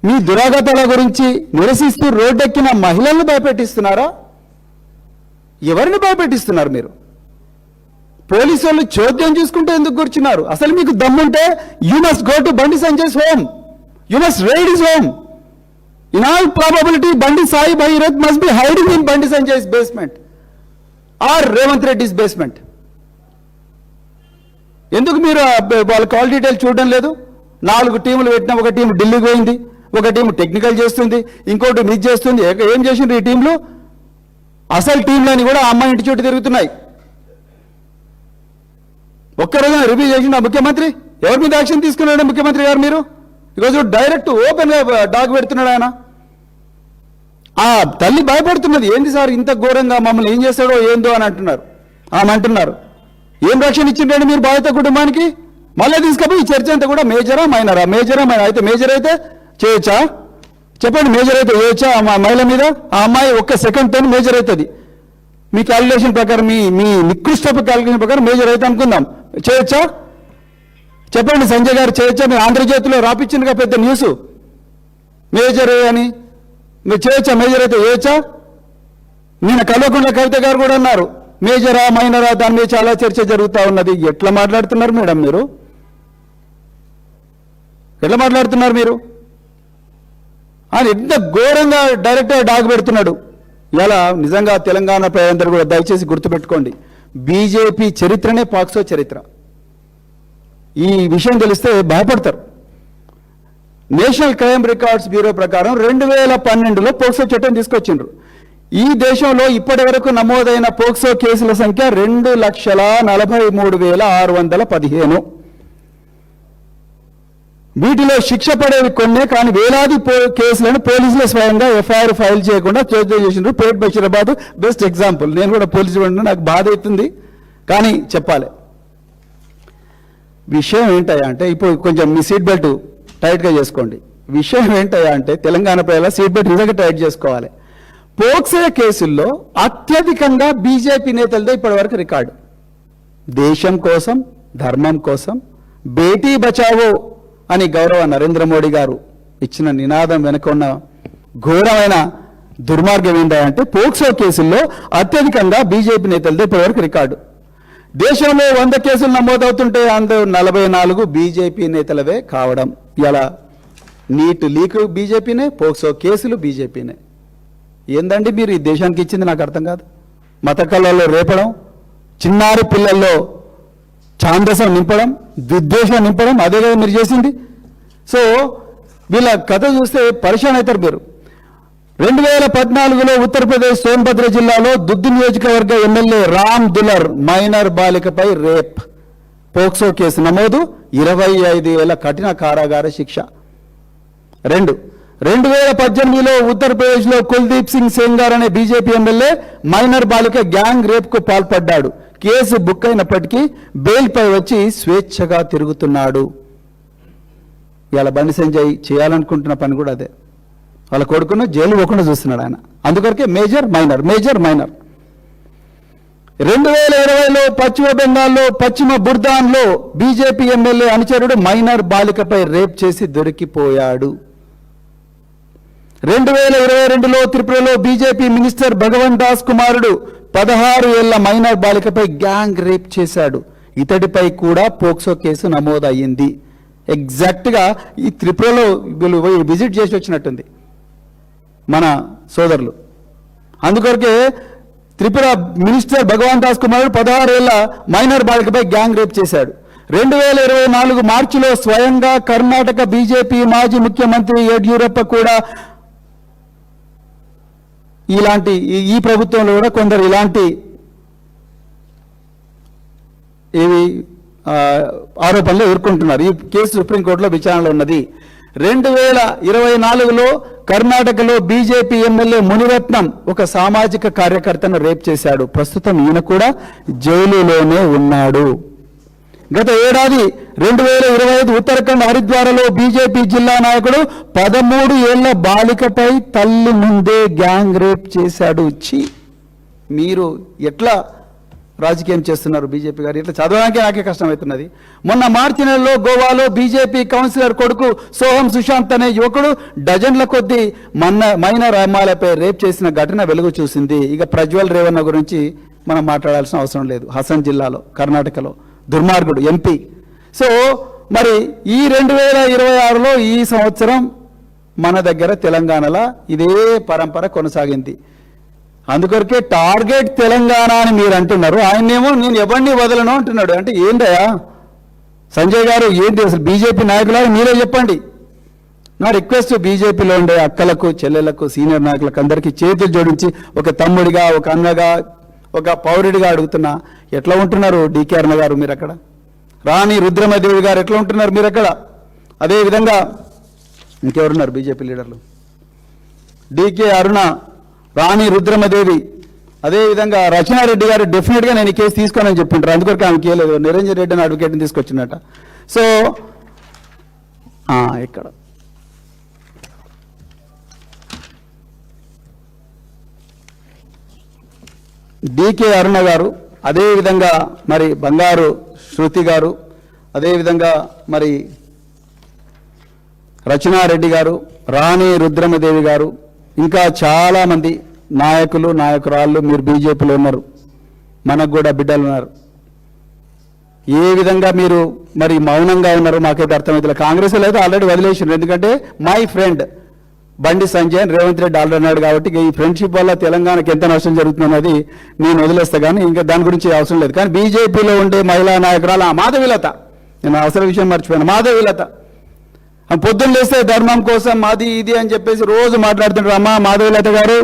మీ దురాగతాల గురించి నిరసిస్తూ రోడ్డెక్కిన మహిళలను భయపెట్టిస్తున్నారా? ఎవరిని భయపెట్టిస్తున్నారు మీరు? పోలీసు వాళ్ళు చోద్యం చూసుకుంటే ఎందుకు కూర్చున్నారు? అసలు మీకు దమ్ముంటే you must go to Bandi Sanjay's home, you must raid his home. In all probability Bandi Sai Bhagirath must be hiding in Bandi Sanjay's basement or Revanth Reddy's basement. ఎందుకు మీరు వాళ్ళ కాల్ డీటెయిల్ చూడడం లేదు? 4 టీములు పెట్టినా ఒక టీం ఢిల్లీకి పోయింది, ఒక టీం టెక్నికల్ చేస్తుంది, ఇంకోటి మిస్ చేస్తుంది. ఏం చేసిండ్రు ఈ టీంలు? అసలు టీంలని కూడా అమ్మాయి ఇంటి చుట్టూ తిరుగుతున్నాయి. ఒక్కరోజు రివ్యూ చేసిండు ఆ ముఖ్యమంత్రి? ఎవరి మీద యాక్షన్ తీసుకున్నాడు ముఖ్యమంత్రి గారు? మీరు ఈరోజు డైరెక్ట్ ఓపెన్గా డాగ్ పెడుతున్నాడు ఆయన. ఆ తల్లి భయపడుతున్నది. ఏంది సార్ ఇంత ఘోరంగా మమ్మల్ని ఏం చేస్తాడో ఏందో అని అంటున్నారు. ఆమె అంటున్నారు ఏం రక్షణ ఇచ్చిండ్రండి మీరు బాధిత కుటుంబానికి? మళ్ళీ తీసుకపోయి ఈ చర్చ అంతా కూడా మేజరా మైనరా? మేజరా మైనర్ అయితే మేజర్ అయితే చేయొచ్చా? చెప్పండి, మేజర్ అయితే చేయొచ్చా ఆ మహిళ మీద? ఆ అమ్మాయి ఒక్క సెకండ్తో మేజర్ అవుతుంది. మీ క్యాలిక్యులేషన్ ప్రకారం, మీ నికృష్టపు క్యాలిక్యులేషన్ ప్రకారం మేజర్ అయితే అనుకుందాం, చేయొచ్చా? చెప్పండి సంజయ్ గారు, చేయొచ్చా? మీరు ఆంధ్రజ్యోతిలో రాపిచ్చిందిగా పెద్ద న్యూస్ మేజర్ అని. మీరు చేయొచ్చా? మేజర్ అయితే చేయొచ్చా? నిన్న కల్వకుంట్ల కవిత గారు కూడా అన్నారు మేజరా మైనరా, దాని మీద చాలా చర్చ జరుగుతూ ఉన్నది. ఎట్లా మాట్లాడుతున్నారు మేడం మీరు? ఎట్లా మాట్లాడుతున్నారు మీరు? ఆయన ఎంత ఘోరంగా డైరెక్ట్గా డాగ్ పెడుతున్నాడు. ఇలా నిజంగా తెలంగాణ ప్రజలందరూ కూడా దయచేసి గుర్తుపెట్టుకోండి, బీజేపీ చరిత్రనే పాక్సో చరిత్ర. ఈ విషయం తెలిస్తే భయపడతారు. నేషనల్ క్రైమ్ రికార్డ్స్ బ్యూరో ప్రకారం 2012లో పోక్సో చట్టం తీసుకొచ్చిండ్రు. ఈ దేశంలో ఇప్పటి వరకు నమోదైన పోక్సో కేసుల సంఖ్య 2,43,615. వీటిలో శిక్ష పడేవి కొన్నే, కానీ వేలాది కేసులను పోలీసులు స్వయంగా ఎఫ్ఐఆర్ ఫైల్ చేయకుండా చేసిండ్రు. పేట్ బషీరాబాద్ బెస్ట్ ఎగ్జాంపుల్. నేను కూడా పోలీసు వాడిని, నాకు బాధ అవుతుంది, కానీ చెప్పాలి. విషయం ఏంటయ్యా అంటే, ఇప్పుడు కొంచెం మీ సీట్ బెల్ట్ టైట్గా చేసుకోండి. విషయం ఏంటయ్యా అంటే, తెలంగాణ ప్రజల సీట్ బెల్ట్ నిజంగా టైట్ చేసుకోవాలి. పోక్సో కేసుల్లో అత్యధికంగా బీజేపీ నేతలదే ఇప్పటి వరకు రికార్డు. దేశం కోసం, ధర్మం కోసం బేటీ బచావో అని గౌరవ నరేంద్ర మోడీ గారు ఇచ్చిన నినాదం వెనుక ఉన్న ఘోరమైన దుర్మార్గం ఏంటంటే, పోక్సో కేసుల్లో అత్యధికంగా బీజేపీ నేతలదే ఇప్పటి వరకు రికార్డు. దేశంలో 100 కేసులు నమోదవుతుంటే అందులో 44 బీజేపీ నేతలవే కావడం. ఇలా నీట్ లీక్ బీజేపీనే, పోక్సో కేసులు బీజేపీనే. ఏందండి మీరు ఈ దేశానికి ఇచ్చింది? నాకు అర్థం కాదు. మత కళల్లో రేపడం, చిన్నారి పిల్లల్లో ఛాందసం నింపడం, విద్వేషం నింపడం, అదే కదా మీరు చేసింది. సో వీళ్ళ కథ చూస్తే పరిశాన్ అవుతారు మీరు. 2014లో ఉత్తరప్రదేశ్ సోన్భద్ర జిల్లాలో దుద్దు నియోజకవర్గ ఎమ్మెల్యే రామ్ దులర్ మైనర్ బాలికపై రేప్ పోక్సో కేసు నమోదు, 25 ఏళ్ల కఠిన కారాగార శిక్ష. 2018లో ఉత్తరప్రదేశ్లో కుల్దీప్ సింగ్ సెంగార్ అనే బీజేపీ ఎమ్మెల్యే మైనర్ బాలిక గ్యాంగ్ రేప్కు పాల్పడ్డాడు. కేసు బుక్ అయినప్పటికీ బెయిల్పై వచ్చి స్వేచ్ఛగా తిరుగుతున్నాడు. ఇలా బండి సంజయ్ చేయాలనుకుంటున్న పని కూడా అదే. వాళ్ళ కొడుకును జైలు పోకుండా చూస్తున్నాడు ఆయన. అందుకొరకే మేజర్ మైనర్. 2020లో పశ్చిమ బెంగాల్లో పశ్చిమ బుర్దాన్లో బీజేపీ ఎమ్మెల్యే అనుచరుడు మైనర్ బాలికపై రేప్ చేసి దొరికిపోయాడు. 2022లో త్రిపురలో బీజేపీ మినిస్టర్ భగవంత్ దాస్ కుమారుడు 16 ఏళ్ల మైనర్ బాలికపై గ్యాంగ్ రేప్ చేశాడు. ఇతడిపై కూడా పోక్సో కేసు నమోదయ్యింది. ఎగ్జాక్ట్గా ఈ త్రిపురలో వీళ్ళు విజిట్ చేసి వచ్చినట్టుంది మన సోదరులు. అందుకొరకే త్రిపుర మినిస్టర్ భగవంత్ దాస్ కుమారుడు 16 ఏళ్ల మైనర్ బాలికపై గ్యాంగ్ రేప్ చేశాడు. 2024 మార్చిలో స్వయంగా కర్ణాటక బీజేపీ మాజీ ముఖ్యమంత్రి యడ్యూరప్ప కూడా ఈ ప్రభుత్వంలో కూడా కొందరు ఇలాంటి ఆరోపణలు ఎదుర్కొంటున్నారు. ఈ కేసు సుప్రీంకోర్టులో విచారణలో ఉన్నది. 2024లో కర్ణాటకలో బీజేపీ ఎమ్మెల్యే మునిరత్నం ఒక సామాజిక కార్యకర్తను రేప్ చేశాడు. ప్రస్తుతం ఈయన కూడా జైలులోనే ఉన్నాడు. గత ఏడాది 2025 ఉత్తరాఖండ్ హరిద్వార్లో బీజేపీ జిల్లా నాయకుడు 13 ఏళ్ల బాలికపై తల్లి ముందే గ్యాంగ్ రేప్ చేశాడు. మీరు ఎట్లా రాజకీయం చేస్తున్నారు బీజేపీ గారు? ఇట్లా చదవడానికి నాకే కష్టమవుతున్నది. మొన్న మార్చి నెలలో గోవాలో బీజేపీ కౌన్సిలర్ కొడుకు సోహం సుశాంత్ అనే యువకుడు డజన్ల కొద్దీ మైనర్ అమ్మాయిలపై రేప్ చేసిన ఘటన వెలుగు చూసింది. ఇక ప్రజ్వల్ రేవన్న గురించి మనం మాట్లాడాల్సిన అవసరం లేదు. హసన్ జిల్లాలో కర్ణాటకలో దుర్మార్గుడు ఎంపీ. సో మరి ఈ 2026లో ఈ సంవత్సరం మన దగ్గర తెలంగాణలో ఇదే పరంపర కొనసాగింది. అందుకొరకే టార్గెట్ తెలంగాణ అని మీరు అంటున్నారు. ఆయనేమో నేను ఎవరిని వదలను అంటున్నాడు. అంటే ఏంటయా సంజయ్ గారు, ఏంటి అసలు బీజేపీ నాయకులాగా మీరే చెప్పండి. నా రిక్వెస్ట్ బీజేపీలో ఉండే అక్కలకు, చెల్లెలకు, సీనియర్ నాయకులకు అందరికీ చేతులు జోడించి ఒక తమ్ముడిగా, ఒక అన్నగా, ఒక పౌరుడిగా అడుగుతున్నా, ఎట్లా ఉంటున్నారు డికే అరుణ గారు మీరు అక్కడ? రాణి రుద్రమదేవి గారు ఎట్లా ఉంటున్నారు మీరు అక్కడ? అదేవిధంగా ఇంకెవరున్నారు బీజేపీ లీడర్లు? డికే అరుణ, రాణి రుద్రమదేవి, అదేవిధంగా రచనారెడ్డి గారు డెఫినెట్గా నేను ఈ కేసు తీసుకోనని చెప్పింటారు. అందుకొరకు ఆమె కేలేదు, నిరంజన్ రెడ్డి అని అడ్వకేట్ని తీసుకొచ్చినట్ట. సో ఇక్కడ డికే అరుణ గారు, అదేవిధంగా మరి బంగారు శృతి గారు, అదేవిధంగా మరి రచనారెడ్డి గారు, రాణి రుద్రమదేవి గారు, ఇంకా చాలామంది నాయకులు, నాయకురాళ్ళు మీరు బీజేపీలో ఉన్నారు. మనకు కూడా బిడ్డలు ఉన్నారు. ఏ విధంగా మీరు మరి మౌనంగా ఉన్నారు మాకైతే అర్థమవుతుంది. కాంగ్రెస్ అయితే ఆల్రెడీ వదిలేసారు. ఎందుకంటే my friend Bandi Sanjay Revanth Reddy already అన్నాడు కాబట్టి ఈ ఫ్రెండ్షిప్ వల్ల తెలంగాణకి ఎంత నష్టం జరుగుతున్నది నేను వదిలేస్తా కానీ ఇంకా దాని గురించి అవసరం లేదు. కానీ బీజేపీలో ఉండే మహిళా నాయకురాలు ఆ మాధవీలత, నేను అవసర విషయం మర్చిపోయాను, మాధవీలత పొద్దున్న లేస్తే ధర్మం కోసం మాది ఇది అని చెప్పేసి రోజు మాట్లాడుతుంటారు. అమ్మ మాధవీలత గారు,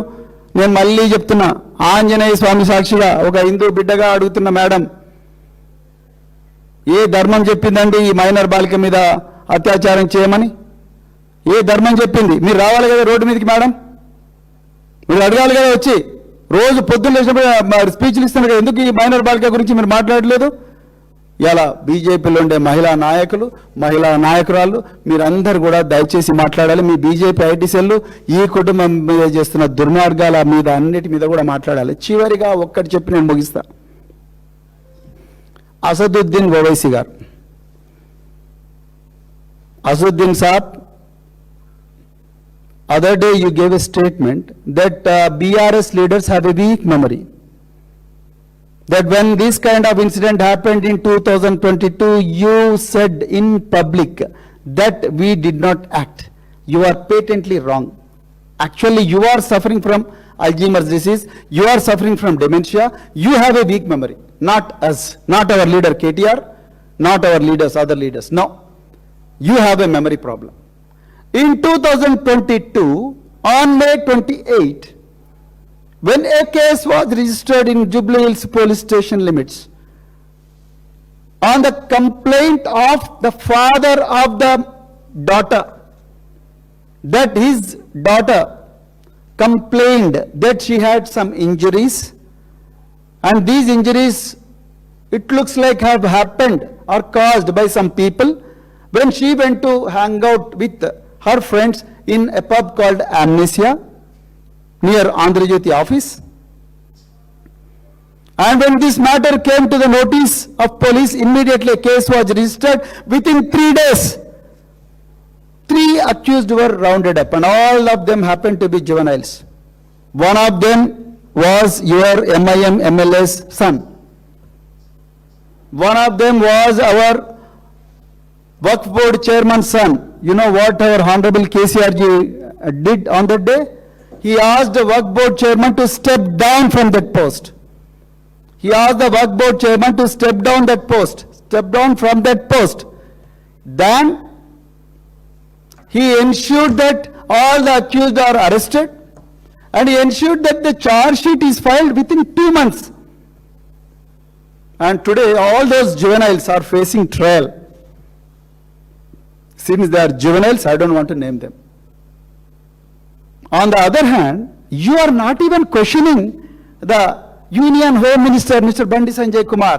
నేను మళ్ళీ చెప్తున్నా, ఆంజనేయ స్వామి సాక్షిగా ఒక హిందూ బిడ్డగా అడుగుతున్న మేడం, ఏ ధర్మం చెప్పిందండి ఈ మైనర్ బాలిక మీద అత్యాచారం చేయమని? ఏ ధర్మం చెప్పింది? మీరు రావాలి కదా రోడ్డు మీదకి మేడం, మీరు అడగాలి కదా వచ్చి. రోజు పొద్దున్న లేచినప్పుడు స్పీచ్లు ఇస్తున్నారు కదా, ఎందుకు ఈ మైనర్ బాలిక గురించి మీరు మాట్లాడలేదు? ఇలా బీజేపీలో ఉండే మహిళా నాయకులు, మహిళా నాయకురాళ్ళు మీరందరూ కూడా దయచేసి మాట్లాడాలి. మీ బీజేపీ ఐటీ సెల్లు ఈ కుటుంబం మీద చేస్తున్న దుర్మార్గాల మీద అన్నిటి మీద కూడా మాట్లాడాలి. చివరిగా ఒక్కటి చెప్పి నేను ముగిస్తా. అసదుద్దీన్ ఓవైసీ గారు, అసదుద్దీన్ సాబ్, other day you gave a statement that BRS leaders have a weak memory. That when this kind of incident happened in 2022, you said in public that we did not act. You are patently wrong. Actually, you are suffering from Alzheimer's disease. You are suffering from dementia. You have a weak memory. Not us, not our leader KTR, not our leaders, other leaders. No, you have a memory problem. In 2022, on May 28, when a case was registered in Jubilee Hills police station limits, on the complaint of the father of the daughter, that his daughter complained that she had some injuries, and these injuries, it looks like have happened or caused by some people when she went to hang out with her friends in a pub called Amnesia near Andhra Jyoti office. And when this matter came to the notice of police, immediately a case was registered. Within 3 days, 3 accused were rounded up, and all of them happened to be juveniles. One of them was your MIM MLA's son. One of them was our Waqf board chairman's son. You know what our Honorable KCR ji did on that day? He asked the Waqf board chairman to step down from that post. He asked the Waqf board chairman to step down from that post. Then he ensured that all the accused are arrested, and he ensured that the charge sheet is filed within 2 months. And today all those juveniles are facing trial. Since they are juveniles, I don't want to name them. On the other hand, you are not even questioning the Union Home Minister, Mr. Bandi Sanjay Kumar.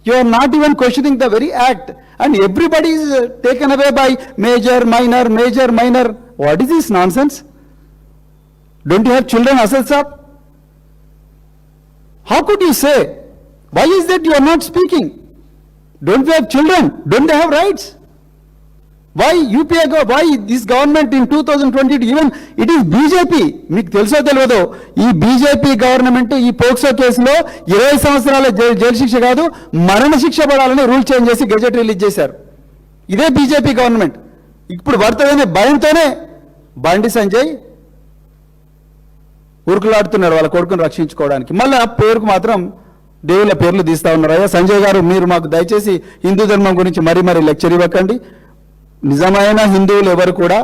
You are not even questioning the very act, and everybody is taken away by major, minor, major, minor. What is this nonsense? Don't you have children, Asad Saab? How could you say? Why is that you are not speaking? Don't you have children? Don't they have rights? Why UPA, why this government in 2022, even it is BJP, మీకు తెలుసో తెలియదో, ఈ BJP government ఈ POCSO కేసులో 20 సంవత్సరాల jail శిక్ష కాదు మరణ శిక్ష పడాలని రూల్ చేంజ్ చేసి గెజెట్ రిలీజ్ చేశారు. ఇదే బీజేపీ గవర్నమెంట్. ఇప్పుడు పడుతుందనే భయంతోనే బండి సంజయ్ ఉరుకులాడుతున్నారు వాళ్ళ కొడుకును రక్షించుకోవడానికి. మళ్ళీ ఆ పేరుకు మాత్రం దేవుళ్ళ పేర్లు తీస్తా ఉన్నారు. అయ్యా సంజయ్ గారు, మీరు మాకు దయచేసి హిందూ ధర్మం గురించి మరీ లెక్చర్ ఇవ్వకండి. నిజమైన హిందువులు ఎవరు కూడా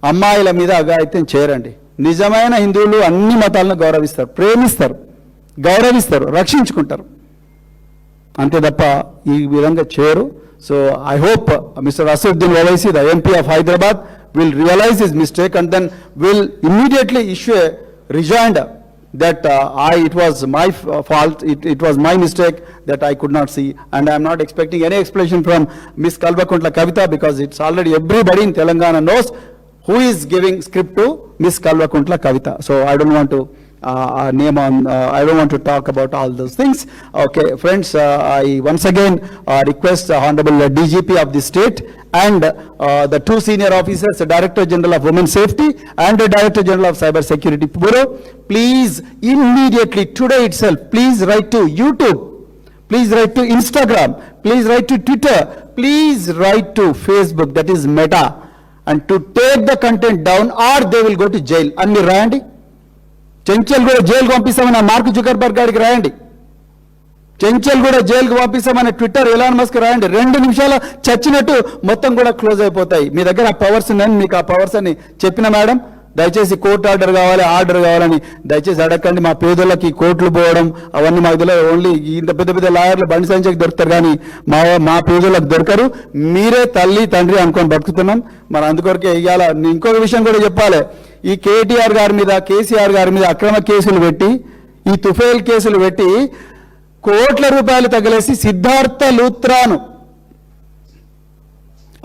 అమ్మాయిల మీద అఘాయిత్యం చేయరండి. నిజమైన హిందువులు అన్ని మతాలను గౌరవిస్తారు, ప్రేమిస్తారు, గౌరవిస్తారు, రక్షించుకుంటారు, అంతే తప్ప ఈ విధంగా చేయరు. So I hope mister Asaduddin Owaisi, the MP of Hyderabad, will realize his mistake and then will immediately issue a rejoinder that it was my fault, it was my mistake that I could not see, and I am not expecting any explanation from Ms. Kalvakuntla Kavita, because it's already everybody in Telangana knows who is giving script to Ms. Kalvakuntla Kavita. So I don't want to I don't want to talk about all those things. Okay, friends, I once again request the Honorable DGP of the state and the 2 senior officers, the Director General of Women Safety and the Director General of Cyber Security Bureau, please immediately today itself, please write to YouTube, please write to Instagram, please write to Twitter, please write to Facebook, that is Meta, and to take the content down are they will go to jail అని మీరు రాయండి. చెంచల్ కూడా జైలుకు పంపిస్తామని mark Zuckerberg గారికి రాయండి. చెంచల్ కూడా జైలుకు పంపిస్తామని ట్విట్టర్ ఎలాన్ మస్క్ రాయండి. 2 నిమిషాలు చచ్చినట్టు మొత్తం కూడా క్లోజ్ అయిపోతాయి. మీ దగ్గర ఆ పవర్స్ ఉన్నాయని మీకు ఆ పవర్స్ అని చెప్పిన మేడం, దయచేసి కోర్టు ఆర్డర్ కావాలని దయచేసి అడగండి. మా పేదోళ్ళకి కోర్టులు పోవడం అవన్నీ మాకు తెలియదు. ఓన్లీ ఇంత పెద్ద పెద్ద లాయర్లు బండి సంజయ్కి దొరుకుతారు కానీ మా పేదోళ్ళకి దొరకరు. మీరే తల్లి తండ్రి అనుకొని బతుకుతున్నాం. మరి అందుకొరకే ఇవాళ ఇంకొక విషయం కూడా చెప్పాలి. ఈ కేటీఆర్ గారి మీద, కేసీఆర్ గారి మీద అక్రమ కేసులు పెట్టి, ఈ తుఫేల్ కేసులు పెట్టి కోట్ల రూపాయలు తగిలేసి సిద్ధార్థ లూత్రాను,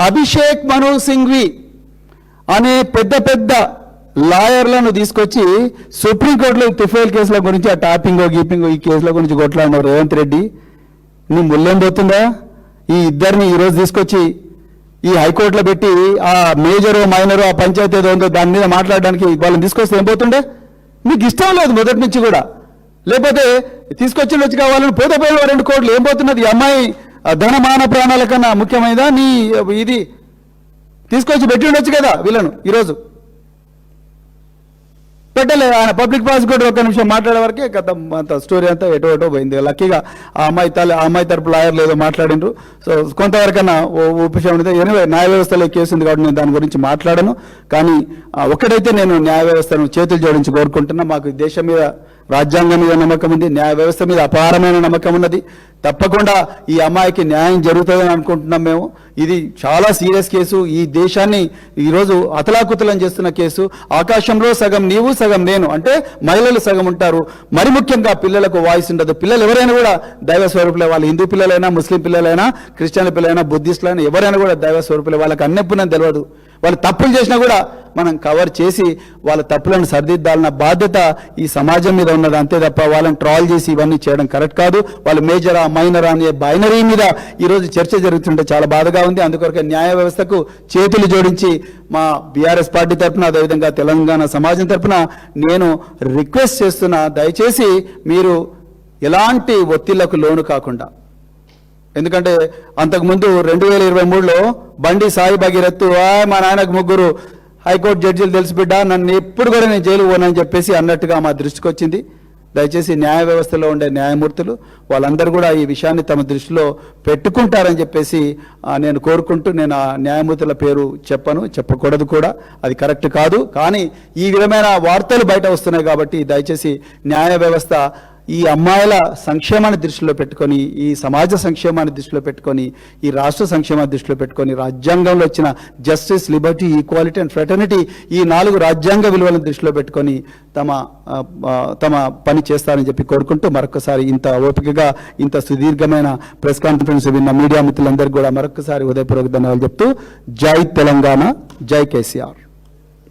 అభిషేక్ మను సింఘ్వి అనే పెద్ద పెద్ద లాయర్లను తీసుకొచ్చి సుప్రీంకోర్టులో తుఫేల్ కేసుల గురించి ఆ టాపింగ్ గీపింగ్ ఈ కేసుల గురించి కొట్లాడినారు. రేవంత్ రెడ్డి నీ ముళ్ళేం పోతుందా? ఈ ఇద్దరిని ఈరోజు తీసుకొచ్చి ఈ హైకోర్టులో పెట్టి ఆ మేజరు మైనరు ఆ పంచాయతీ ఏదో ఉందో దాని మీద మాట్లాడడానికి వాళ్ళని తీసుకొస్తే ఏం పోతుండే? మీకు ఇష్టం లేదు మొదటి నుంచి కూడా. లేకపోతే తీసుకొచ్చి వచ్చి కావాలని పోతే 2 కోట్లు ఏం పోతున్నది? ఈ అమ్మాయి ధనమాన ప్రాణాల కన్నా ముఖ్యమైనదా నీ ఇది? తీసుకొచ్చి పెట్టి ఉండొచ్చు కదా వీళ్ళను. ఈరోజు పెట్టలే. ఆయన పబ్లిక్ ప్రాసిక్యూటర్ 1 నిమిషం మాట్లాడే వరకే గత అంత స్టోరీ అంతా ఎటో పోయింది. లక్కీగా ఆ అమ్మాయి తరపు లాయర్లు ఏదో మాట్లాడినరు. సో కొంతవరకన్నా ఉపశమనం. ఎనివే న్యాయ వ్యవస్థలో కేసు ఉంది కాబట్టి నేను దాని గురించి మాట్లాడను. కానీ ఒక్కడైతే నేను న్యాయ వ్యవస్థను చేతులు జోడించి కోరుకుంటున్నా. మాకు దేశం మీద, రాజ్యాంగం మీద నమ్మకం ఉంది, న్యాయ వ్యవస్థ మీద అపారమైన నమ్మకం ఉన్నది. తప్పకుండా ఈ అమ్మాయికి న్యాయం జరుగుతుందని అనుకుంటున్నాం మేము. ఇది చాలా సీరియస్ కేసు. ఈ దేశాన్ని ఈరోజు అతలాకుతలం చేస్తున్న కేసు. ఆకాశంలో సగం నీవు సగం నేను, అంటే మహిళలు సగం ఉంటారు. మరి ముఖ్యంగా పిల్లలకు వాయిస్ ఉండదు. పిల్లలు ఎవరైనా కూడా దైవ స్వరూపులే. వాళ్ళు హిందూ పిల్లలైనా, ముస్లిం పిల్లలైనా, క్రిస్టియన్ పిల్లలైనా, బుద్ధిస్టులైనా ఎవరైనా కూడా దైవ స్వరూపులే. వాళ్ళకి అన్నెప్పుడని తెలియదు. వాళ్ళు తప్పులు చేసినా కూడా మనం కవర్ చేసి వాళ్ళ తప్పులను సరిదిద్దాలన్న బాధ్యత ఈ సమాజం మీద ఉన్నది. అంతే తప్ప వాళ్ళని ట్రాల్ చేసి ఇవన్నీ చేయడం కరెక్ట్ కాదు. వాళ్ళు మేజరా మైనరా అనే బైనరీ మీద ఈరోజు చర్చ జరుగుతుంటే చాలా బాధగా ఉంది. అందుకొరకే న్యాయ వ్యవస్థకు చేతులు జోడించి మా బీఆర్ఎస్ పార్టీ తరఫున, అదేవిధంగా తెలంగాణ సమాజం తరఫున నేను రిక్వెస్ట్ చేస్తున్నా, దయచేసి మీరు ఎలాంటి ఒత్తిళ్లకు లోను కాకుండా. ఎందుకంటే అంతకుముందు 2023లో బండి సాయి భగీరథ్ మా నాయనకు 3 హైకోర్టు జడ్జీలు తెలిసి బిడ్డ, నన్ను ఎప్పుడు కూడా నేను జైలు పోనని చెప్పేసి అన్నట్టుగా మా దృష్టికి వచ్చింది. దయచేసి న్యాయ వ్యవస్థలో ఉండే న్యాయమూర్తులు వాళ్ళందరూ కూడా ఈ విషయాన్ని తమ దృష్టిలో పెట్టుకుంటారని చెప్పేసి నేను కోరుకుంటూ, నేను ఆ న్యాయమూర్తుల పేరు చెప్పకూడదు కూడా, అది కరెక్ట్ కాదు. కానీ ఈ విధమైన వార్తలు బయట వస్తున్నాయి కాబట్టి దయచేసి న్యాయ వ్యవస్థ ఈ అమ్మాయిల సంక్షేమాన్ని దృష్టిలో పెట్టుకొని, ఈ సమాజ సంక్షేమాన్ని దృష్టిలో పెట్టుకొని, ఈ రాష్ట్ర సంక్షేమాన్ని దృష్టిలో పెట్టుకొని, రాజ్యాంగంలో వచ్చిన justice, Liberty, equality and fraternity ఈ 4 రాజ్యాంగ విలువలను దృష్టిలో పెట్టుకొని తమ పని చేస్తారని చెప్పి కోరుకుంటూ మరొకసారి ఇంత ఓపికగా ఇంత సుదీర్ఘమైన ప్రెస్ కాన్ఫరెన్స్ విన్న మీడియా మిత్రులందరికీ కూడా మరొకసారి హృదయపూర్వక ధన్యవాదాలు చెప్తూ జై తెలంగాణ, జై కేసీఆర్.